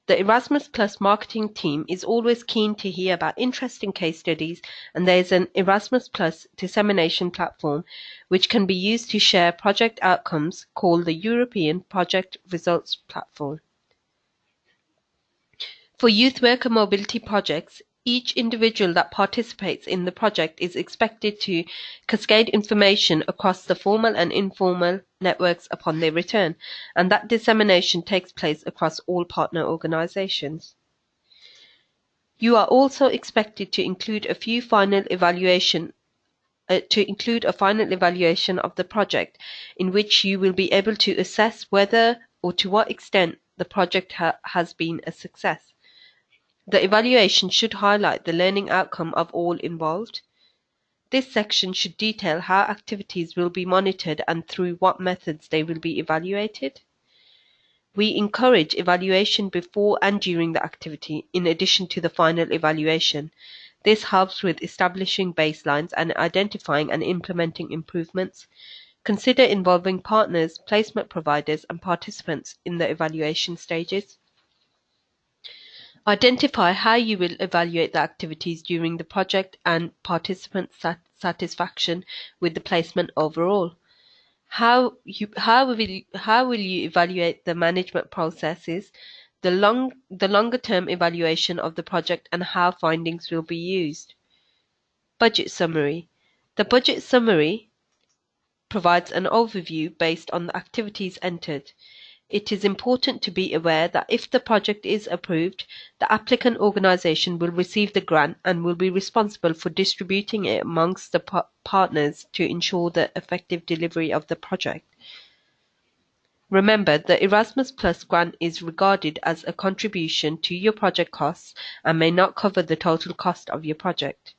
The Erasmus Plus marketing team is always keen to hear about interesting case studies, and there is an Erasmus Plus dissemination platform which can be used to share project outcomes called the European Project Results Platform. For youth worker mobility projects, each individual that participates in the project is expected to cascade information across the formal and informal networks upon their return, and that dissemination takes place across all partner organizations. You are also expected to include a final evaluation of the project, in which you will be able to assess whether or to what extent the project has been a success. The evaluation should highlight the learning outcome of all involved. This section should detail how activities will be monitored and through what methods they will be evaluated. We encourage evaluation before and during the activity, in addition to the final evaluation. This helps with establishing baselines and identifying and implementing improvements. Consider involving partners, placement providers, and participants in the evaluation stages. Identify how you will evaluate the activities during the project and participant satisfaction with the placement overall. How will you evaluate the management processes, the longer term evaluation of the project, and how findings will be used? Budget summary. The budget summary provides an overview based on the activities entered. It is important to be aware that if the project is approved, the applicant organisation will receive the grant and will be responsible for distributing it amongst the partners to ensure the effective delivery of the project. Remember, the Erasmus Plus grant is regarded as a contribution to your project costs and may not cover the total cost of your project.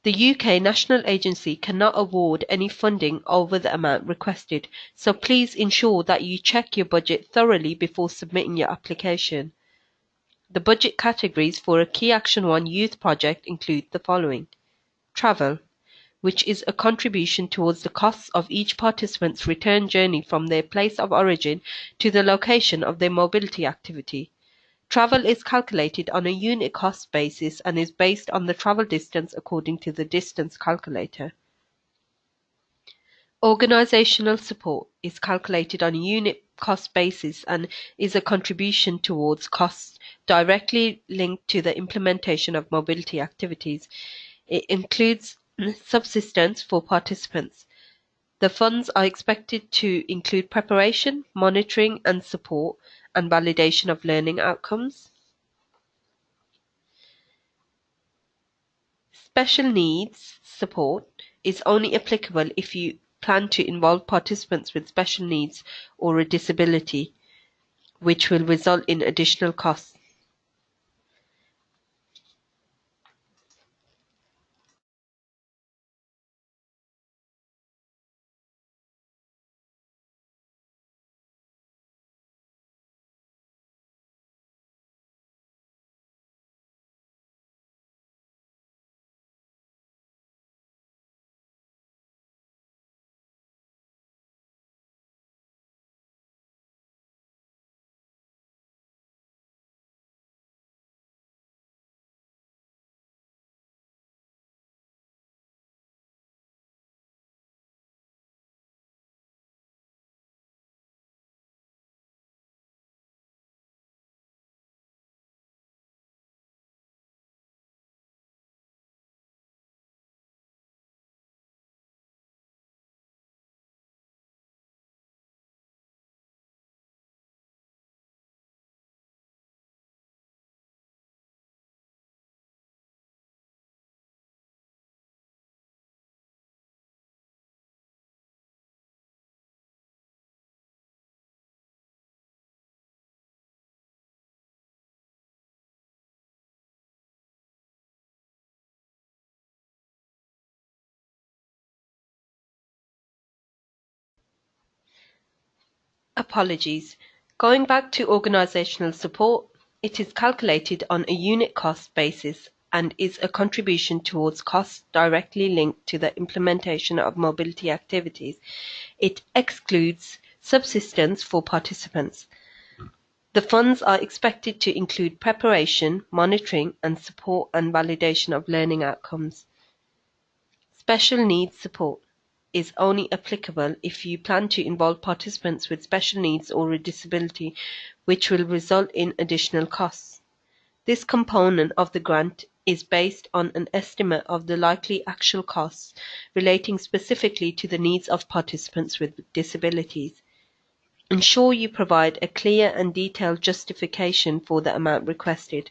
The UK National Agency cannot award any funding over the amount requested, so please ensure that you check your budget thoroughly before submitting your application. The budget categories for a Key Action 1 youth project include the following: travel, which is a contribution towards the costs of each participant's return journey from their place of origin to the location of their mobility activity. Travel is calculated on a unit cost basis and is based on the travel distance according to the distance calculator. Organizational support is calculated on a unit cost basis and is a contribution towards costs directly linked to the implementation of mobility activities. It includes subsistence for participants. The funds are expected to include preparation, monitoring and support, and validation of learning outcomes. Special needs support is only applicable if you plan to involve participants with special needs or a disability, which will result in additional costs. Apologies. Going back to organizational support, it is calculated on a unit cost basis and is a contribution towards costs directly linked to the implementation of mobility activities. It excludes subsistence for participants. The funds are expected to include preparation, monitoring, and support and validation of learning outcomes. Special needs support is only applicable if you plan to involve participants with special needs or a disability, which will result in additional costs. This component of the grant is based on an estimate of the likely actual costs relating specifically to the needs of participants with disabilities. Ensure you provide a clear and detailed justification for the amount requested.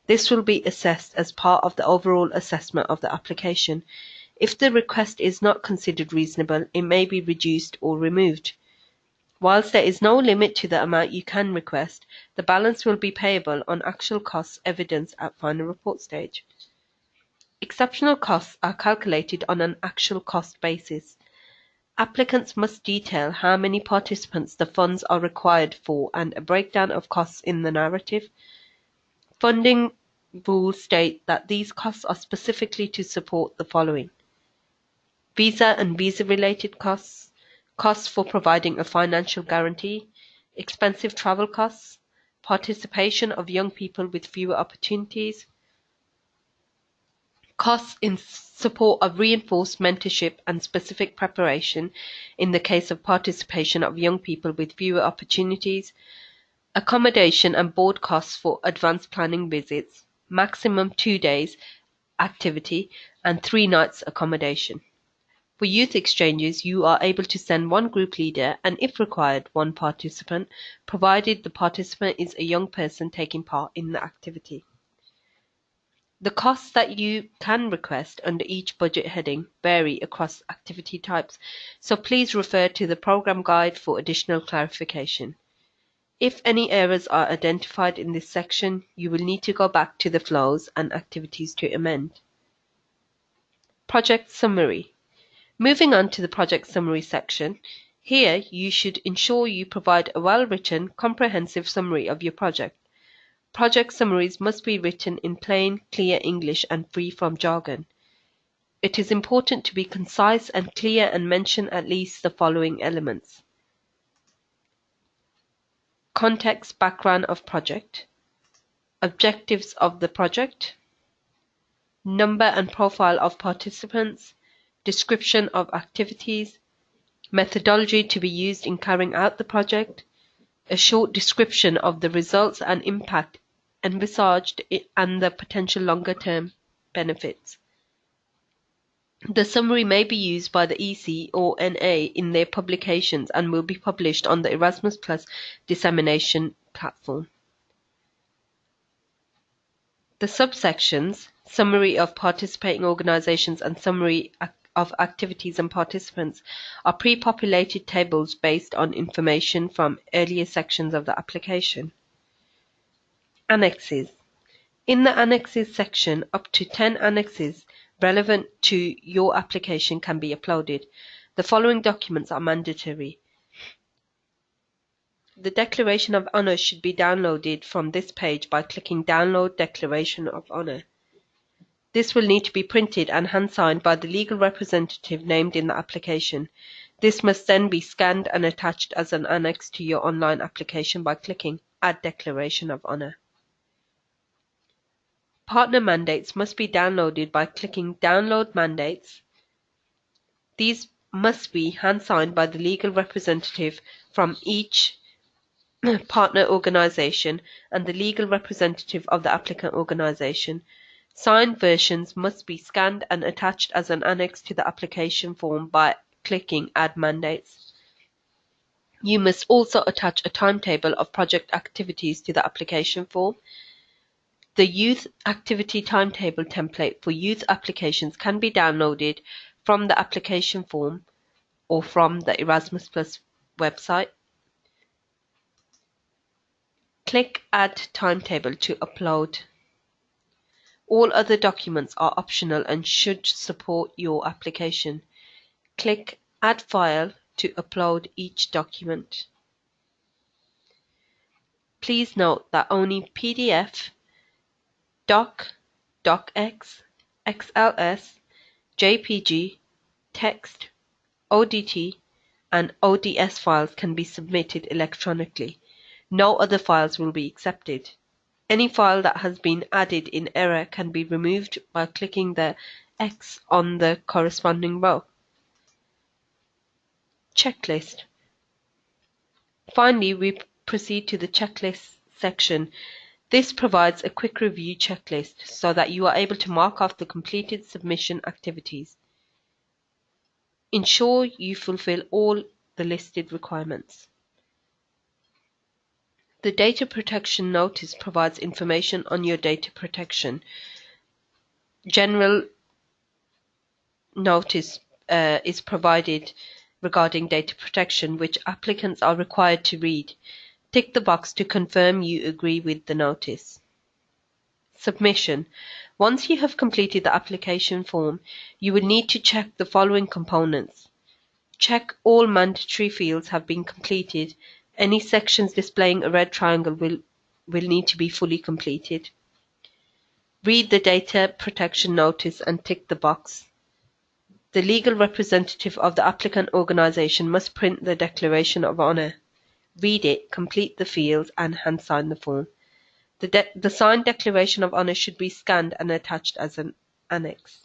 This will be assessed as part of the overall assessment of the application. If the request is not considered reasonable, it may be reduced or removed. Whilst there is no limit to the amount you can request, the balance will be payable on actual costs evidenced at final report stage. Exceptional costs are calculated on an actual cost basis. Applicants must detail how many participants the funds are required for and a breakdown of costs in the narrative. Funding rules state that these costs are specifically to support the following: visa and visa-related costs, costs for providing a financial guarantee, expensive travel costs, participation of young people with fewer opportunities, costs in support of reinforced mentorship and specific preparation in the case of participation of young people with fewer opportunities, accommodation and board costs for advanced planning visits, maximum 2 days activity and 3 nights accommodation. For youth exchanges, you are able to send one group leader and, if required, one participant, provided the participant is a young person taking part in the activity. The costs that you can request under each budget heading vary across activity types, so please refer to the program guide for additional clarification. If any errors are identified in this section, you will need to go back to the flows and activities to amend. Project Summary. Moving on to the Project Summary section, here you should ensure you provide a well-written, comprehensive summary of your project. Project summaries must be written in plain, clear English and free from jargon. It is important to be concise and clear and mention at least the following elements: context background of project, objectives of the project, number and profile of participants, description of activities, methodology to be used in carrying out the project, a short description of the results and impact envisaged and the potential longer-term benefits. The summary may be used by the EC or NA in their publications and will be published on the Erasmus Plus dissemination platform. The subsections, summary of participating organizations and summary of activities and participants, are pre-populated tables based on information from earlier sections of the application. Annexes. In the Annexes section, up to 10 annexes relevant to your application can be uploaded. The following documents are mandatory. The Declaration of Honour should be downloaded from this page by clicking Download Declaration of Honour. This will need to be printed and hand-signed by the legal representative named in the application. This must then be scanned and attached as an annex to your online application by clicking Add Declaration of Honour. Partner mandates must be downloaded by clicking Download Mandates. These must be hand-signed by the legal representative from each partner organization and the legal representative of the applicant organization. Signed versions must be scanned and attached as an annex to the application form by clicking Add Mandates. You must also attach a timetable of project activities to the application form. The Youth Activity Timetable template for youth applications can be downloaded from the application form or from the Erasmus Plus website. Click Add Timetable to upload. All other documents are optional and should support your application. Click Add File to upload each document. Please note that only PDF, Doc, DocX, XLS, JPG, text, ODT, and ODS files can be submitted electronically. No other files will be accepted. Any file that has been added in error can be removed by clicking the X on the corresponding row. Checklist. Finally, we proceed to the checklist section. This provides a quick review checklist so that you are able to mark off the completed submission activities. Ensure you fulfill all the listed requirements. The data protection notice provides information on your data protection. General notice is provided regarding data protection, which applicants are required to read. Tick the box to confirm you agree with the notice. Submission. Once you have completed the application form, you will need to check the following components. Check all mandatory fields have been completed. Any sections displaying a red triangle will need to be fully completed. Read the data protection notice and tick the box. The legal representative of the applicant organization must print the declaration of honor. Read it, complete the fields, and hand sign the form. The signed declaration of honor should be scanned and attached as an annex.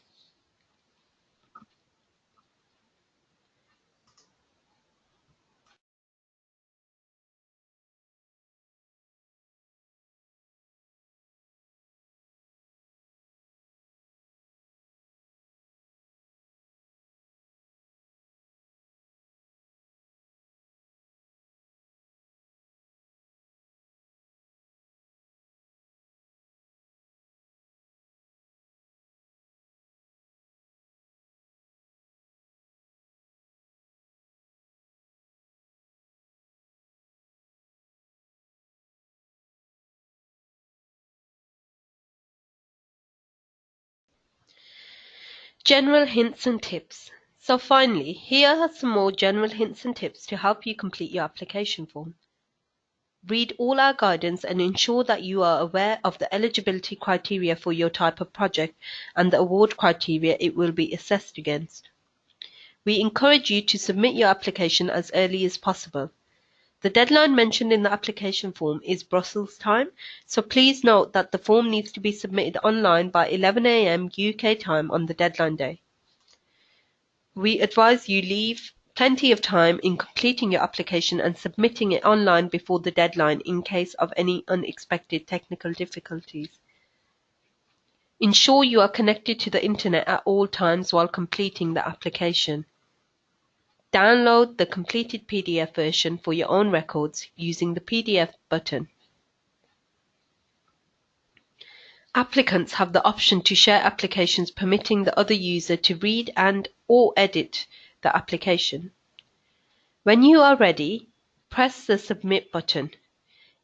General hints and tips. So finally, here are some more general hints and tips to help you complete your application form. Read all our guidance and ensure that you are aware of the eligibility criteria for your type of project and the award criteria it will be assessed against. We encourage you to submit your application as early as possible. The deadline mentioned in the application form is Brussels time, so please note that the form needs to be submitted online by 11 a.m. UK time on the deadline day. We advise you leave plenty of time in completing your application and submitting it online before the deadline in case of any unexpected technical difficulties. Ensure you are connected to the internet at all times while completing the application. Download the completed PDF version for your own records using the PDF button. Applicants have the option to share applications permitting the other user to read and/or edit the application. When you are ready, press the Submit button.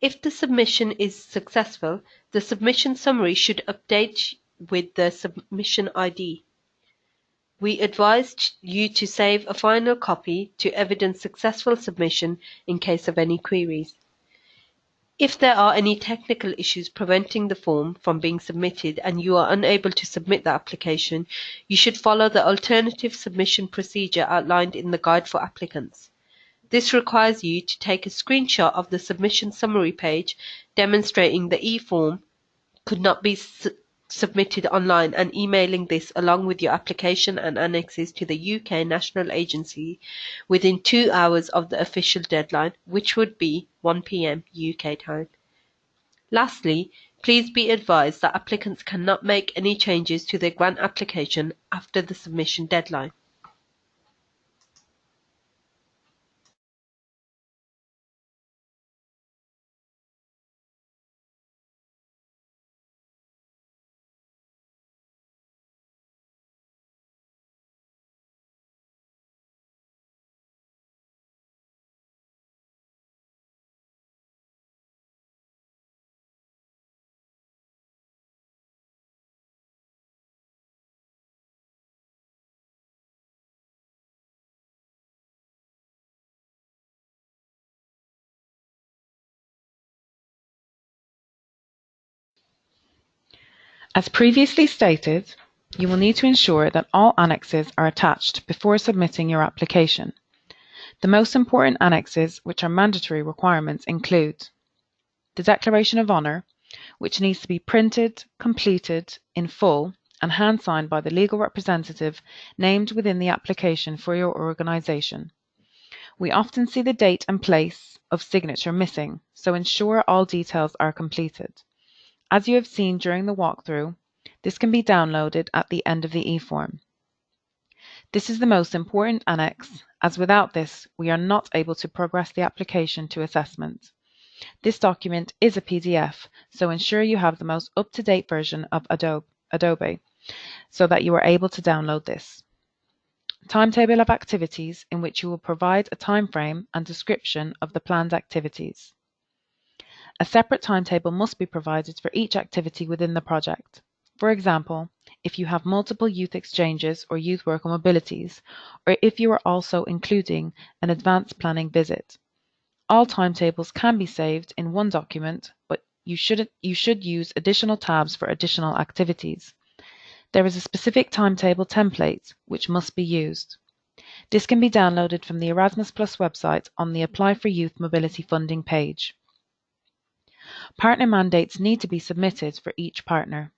If the submission is successful, the submission summary should update with the submission ID. We advise you to save a final copy to evidence successful submission in case of any queries. If there are any technical issues preventing the form from being submitted and you are unable to submit the application, you should follow the alternative submission procedure outlined in the Guide for Applicants. This requires you to take a screenshot of the submission summary page demonstrating the e-form could not be submitted online and emailing this along with your application and annexes to the UK National Agency within 2 hours of the official deadline, which would be 1 p.m. UK time. Lastly, please be advised that applicants cannot make any changes to their grant application after the submission deadline. As previously stated, you will need to ensure that all annexes are attached before submitting your application. The most important annexes, which are mandatory requirements, include the Declaration of Honour, which needs to be printed, completed in full, and hand-signed by the legal representative named within the application for your organisation. We often see the date and place of signature missing, so ensure all details are completed. As you have seen during the walkthrough, this can be downloaded at the end of the e-form. This is the most important annex, as without this, we are not able to progress the application to assessment. This document is a PDF, so ensure you have the most up-to-date version of Adobe so that you are able to download this. Timetable of activities, in which you will provide a time frame and description of the planned activities. A separate timetable must be provided for each activity within the project. For example, if you have multiple youth exchanges or youth worker mobilities, or if you are also including an advanced planning visit. All timetables can be saved in one document, but you should use additional tabs for additional activities. There is a specific timetable template which must be used. This can be downloaded from the Erasmus Plus website on the Apply for Youth Mobility Funding page. Partner mandates need to be submitted for each partner.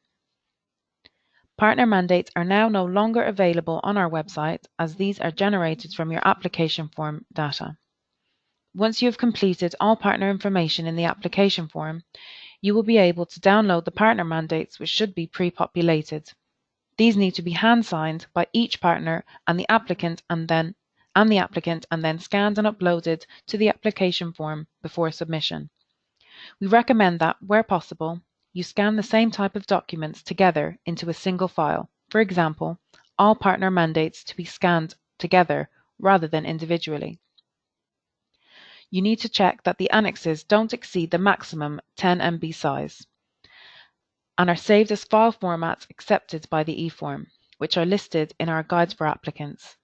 Partner mandates are now no longer available on our website, as these are generated from your application form data. Once you have completed all partner information in the application form, you will be able to download the partner mandates, which should be pre-populated. These need to be hand-signed by each partner and the applicant and then scanned and uploaded to the application form before submission. We recommend that, where possible, you scan the same type of documents together into a single file. For example, all partner mandates to be scanned together rather than individually. You need to check that the annexes don't exceed the maximum 10 MB size and are saved as file formats accepted by the e-form, which are listed in our guides for applicants.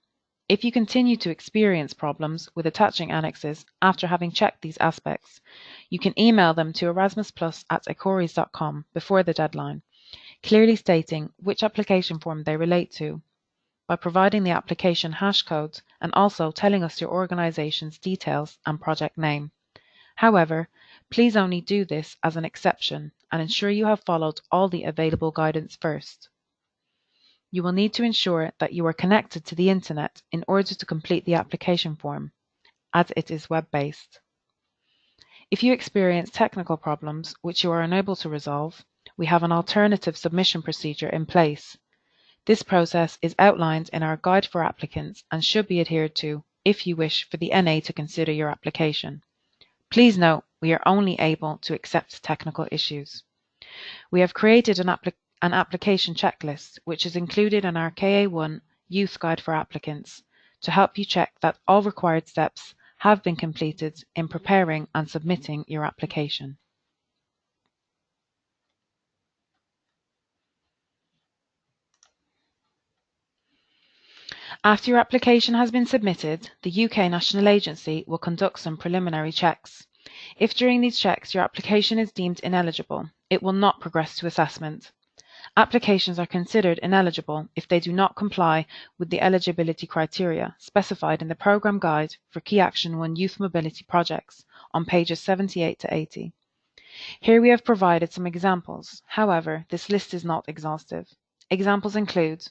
If you continue to experience problems with attaching annexes after having checked these aspects, you can email them to erasmusplus@ecoris.com before the deadline, clearly stating which application form they relate to, by providing the application hash codes and also telling us your organisation's details and project name. However, please only do this as an exception and ensure you have followed all the available guidance first. You will need to ensure that you are connected to the internet in order to complete the application form, as it is web-based. If you experience technical problems which you are unable to resolve, we have an alternative submission procedure in place. This process is outlined in our guide for applicants and should be adhered to if you wish for the NA to consider your application. Please note, we are only able to accept technical issues. We have created an application checklist, which is included in our KA1 Youth Guide for Applicants, to help you check that all required steps have been completed in preparing and submitting your application. After your application has been submitted, the UK National Agency will conduct some preliminary checks. If during these checks your application is deemed ineligible, it will not progress to assessment. Applications are considered ineligible if they do not comply with the eligibility criteria specified in the Programme Guide for Key Action 1 Youth Mobility Projects on pages 78 to 80. Here we have provided some examples. However, this list is not exhaustive. Examples include: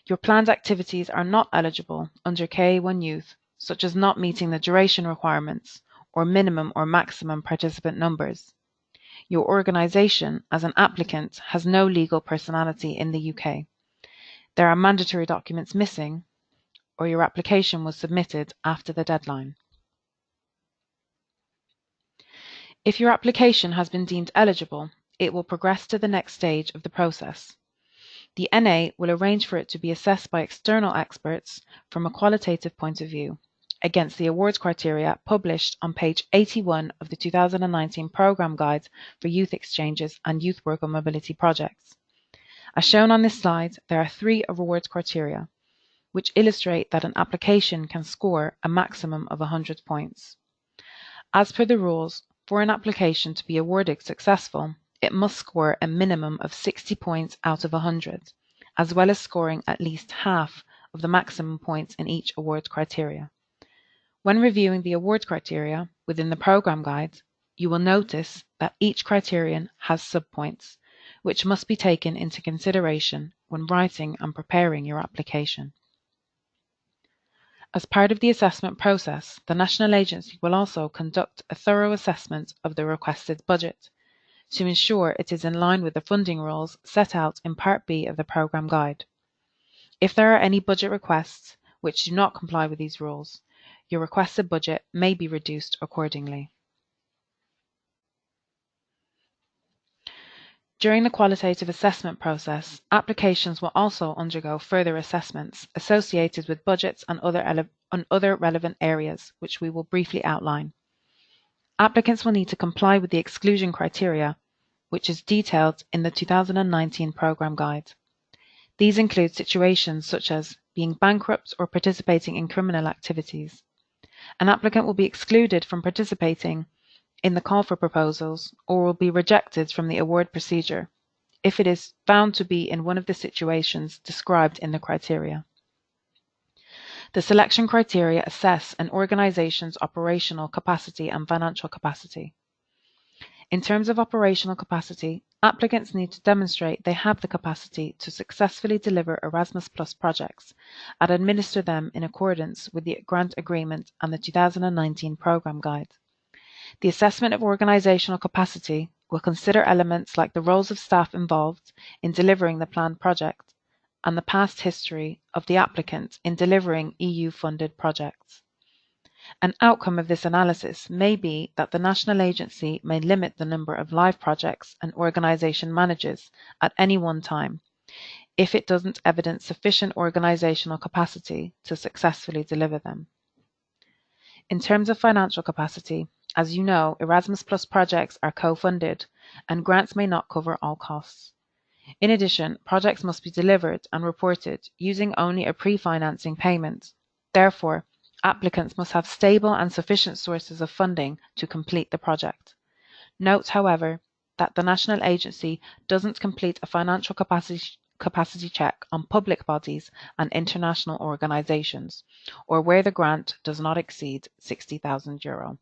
your planned activities are not eligible under KA1 Youth, such as not meeting the duration requirements or minimum or maximum participant numbers. Your organisation, as an applicant, has no legal personality in the UK. There are mandatory documents missing, or your application was submitted after the deadline. If your application has been deemed eligible, it will progress to the next stage of the process. The NA will arrange for it to be assessed by external experts from a qualitative point of view, against the awards criteria published on page 81 of the 2019 Programme Guide for Youth Exchanges and Youth Worker Mobility Projects. As shown on this slide, there are 3 awards criteria, which illustrate that an application can score a maximum of 100 points. As per the rules, for an application to be awarded successful, it must score a minimum of 60 points out of 100, as well as scoring at least half of the maximum points in each award criteria. When reviewing the award criteria within the program guide, you will notice that each criterion has subpoints, which must be taken into consideration when writing and preparing your application. As part of the assessment process, the National Agency will also conduct a thorough assessment of the requested budget to ensure it is in line with the funding rules set out in Part B of the Programme Guide. If there are any budget requests which do not comply with these rules, your requested budget may be reduced accordingly. During the qualitative assessment process, applications will also undergo further assessments associated with budgets and other relevant areas, which we will briefly outline. Applicants will need to comply with the exclusion criteria, which is detailed in the 2019 Programme Guide. These include situations such as being bankrupt or participating in criminal activities. An applicant will be excluded from participating in the call for proposals or will be rejected from the award procedure if it is found to be in one of the situations described in the criteria. The selection criteria assess an organization's operational capacity and financial capacity. In terms of operational capacity, applicants need to demonstrate they have the capacity to successfully deliver Erasmus Plus projects and administer them in accordance with the grant agreement and the 2019 Programme Guide. The assessment of organizational capacity will consider elements like the roles of staff involved in delivering the planned project and the past history of the applicant in delivering EU-funded projects. An outcome of this analysis may be that the national agency may limit the number of live projects an organisation manages at any one time if it doesn't evidence sufficient organisational capacity to successfully deliver them. In terms of financial capacity, as you know, Erasmus Plus projects are co-funded and grants may not cover all costs. In addition, projects must be delivered and reported using only a pre-financing payment. Therefore, applicants must have stable and sufficient sources of funding to complete the project. Note, however, that the national agency doesn't complete a financial capacity check on public bodies and international organisations, or where the grant does not exceed €60,000.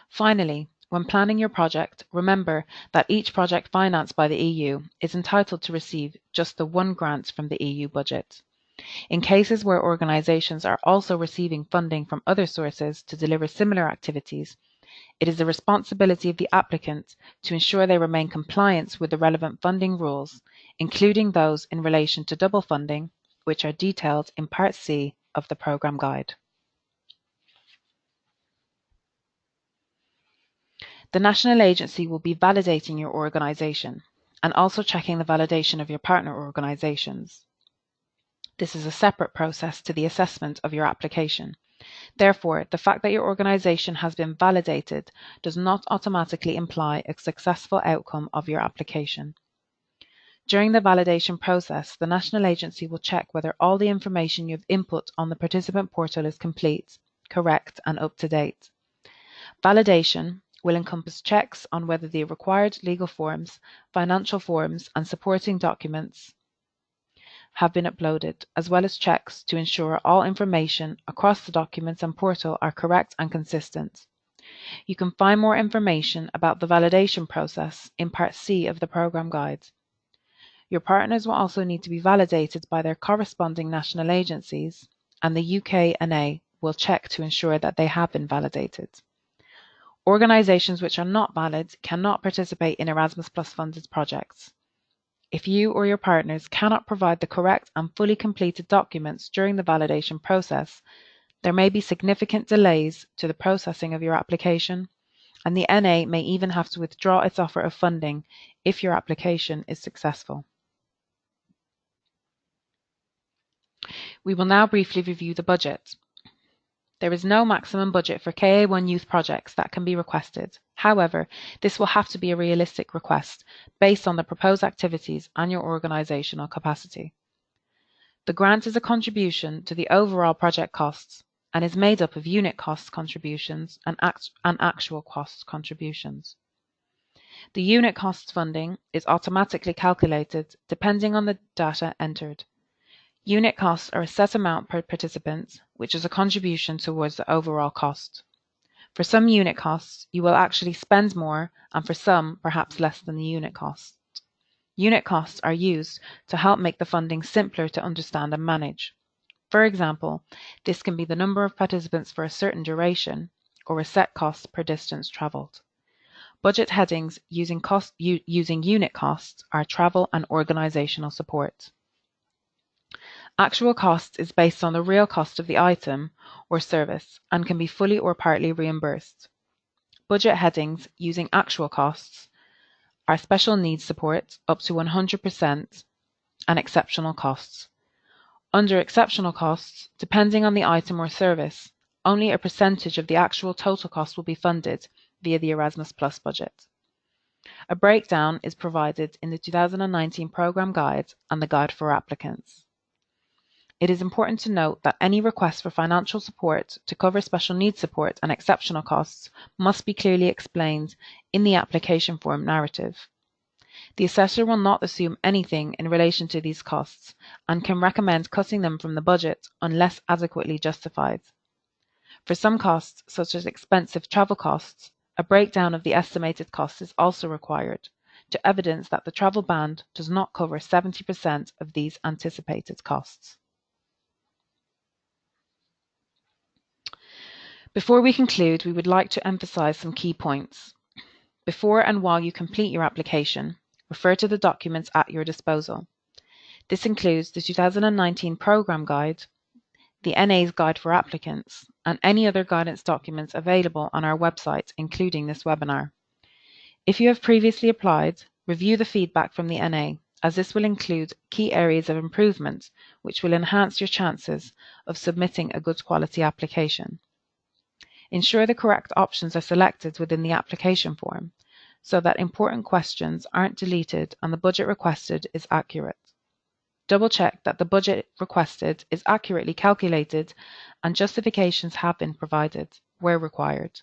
Finally, when planning your project, remember that each project financed by the EU is entitled to receive just the one grant from the EU budget. In cases where organisations are also receiving funding from other sources to deliver similar activities, it is the responsibility of the applicant to ensure they remain compliant with the relevant funding rules, including those in relation to double funding, which are detailed in Part C of the Programme Guide. The national agency will be validating your organisation and also checking the validation of your partner organisations. This is a separate process to the assessment of your application. Therefore, the fact that your organisation has been validated does not automatically imply a successful outcome of your application. During the validation process, the national agency will check whether all the information you have input on the participant portal is complete, correct, and up to date. Validation will encompass checks on whether the required legal forms, financial forms, and supporting documents have been uploaded, as well as checks to ensure all information across the documents and portal are correct and consistent. You can find more information about the validation process in Part C of the Programme Guide. Your partners will also need to be validated by their corresponding national agencies, and the UK&A will check to ensure that they have been validated. Organisations which are not valid cannot participate in Erasmus Plus funded projects. If you or your partners cannot provide the correct and fully completed documents during the validation process, there may be significant delays to the processing of your application, and the NA may even have to withdraw its offer of funding if your application is successful. We will now briefly review the budget. There is no maximum budget for KA1 youth projects that can be requested. However, this will have to be a realistic request based on the proposed activities and your organisational capacity. The grant is a contribution to the overall project costs and is made up of unit cost contributions and actual cost contributions. The unit costs funding is automatically calculated depending on the data entered. Unit costs are a set amount per participant, which is a contribution towards the overall cost. For some unit costs, you will actually spend more, and for some, perhaps less than the unit cost. Unit costs are used to help make the funding simpler to understand and manage. For example, this can be the number of participants for a certain duration, or a set cost per distance travelled. Budget headings using unit costs are travel and organisational support. Actual cost is based on the real cost of the item or service and can be fully or partly reimbursed. Budget headings using actual costs are special needs support up to 100% and exceptional costs. Under exceptional costs, depending on the item or service, only a percentage of the actual total cost will be funded via the Erasmus Plus budget. A breakdown is provided in the 2019 Programme Guide and the Guide for Applicants. It is important to note that any request for financial support to cover special needs support and exceptional costs must be clearly explained in the application form narrative. The assessor will not assume anything in relation to these costs and can recommend cutting them from the budget unless adequately justified. For some costs, such as expensive travel costs, a breakdown of the estimated costs is also required to evidence that the travel band does not cover 70% of these anticipated costs. Before we conclude, we would like to emphasise some key points. Before and while you complete your application, refer to the documents at your disposal. This includes the 2019 Programme Guide, the NA's Guide for Applicants, and any other guidance documents available on our website, including this webinar. If you have previously applied, review the feedback from the NA, as this will include key areas of improvement, which will enhance your chances of submitting a good quality application. Ensure the correct options are selected within the application form, so that important questions aren't deleted and the budget requested is accurate. Double check that the budget requested is accurately calculated and justifications have been provided, where required.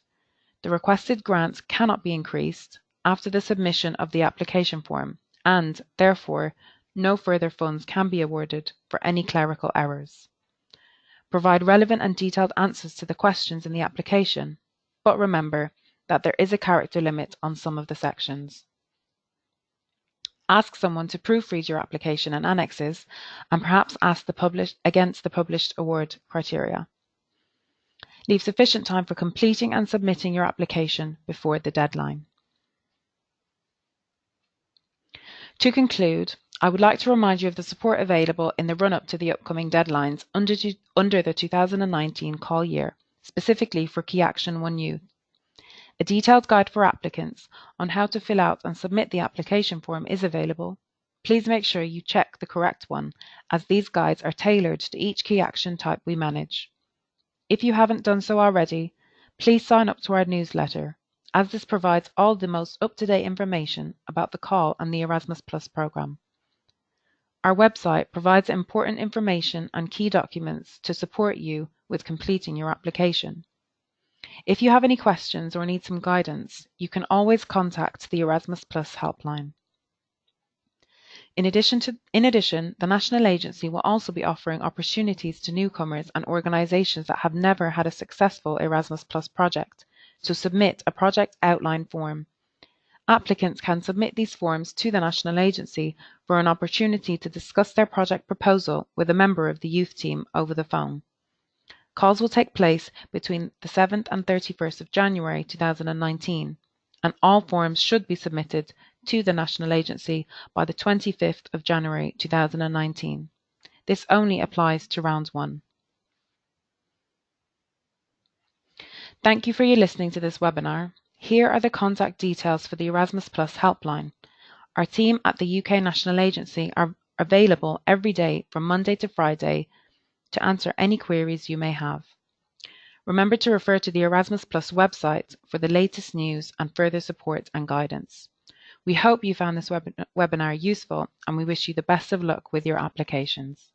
The requested grant cannot be increased after the submission of the application form, and, therefore, no further funds can be awarded for any clerical errors. Provide relevant and detailed answers to the questions in the application, but remember that there is a character limit on some of the sections. Ask someone to proofread your application and annexes, and perhaps ask against the published award criteria. Leave sufficient time for completing and submitting your application before the deadline. To conclude, I would like to remind you of the support available in the run-up to the upcoming deadlines under the 2019 call year, specifically for Key Action 1 Youth. A detailed guide for applicants on how to fill out and submit the application form is available. Please make sure you check the correct one, as these guides are tailored to each key action type we manage. If you haven't done so already, please sign up to our newsletter, as this provides all the most up-to-date information about the call and the Erasmus Plus programme. Our website provides important information and key documents to support you with completing your application. If you have any questions or need some guidance, you can always contact the Erasmus Plus helpline. In addition, the National Agency will also be offering opportunities to newcomers and organisations that have never had a successful Erasmus Plus project to submit a project outline form. Applicants can submit these forms to the National Agency for an opportunity to discuss their project proposal with a member of the youth team over the phone. Calls will take place between the 7th and 31st of January 2019, and all forms should be submitted to the National Agency by the 25th of January 2019. This only applies to round 1. Thank you for your listening to this webinar. Here are the contact details for the Erasmus Plus helpline. Our team at the UK National Agency are available every day from Monday to Friday to answer any queries you may have. Remember to refer to the Erasmus Plus website for the latest news and further support and guidance. We hope you found this webinar useful, and we wish you the best of luck with your applications.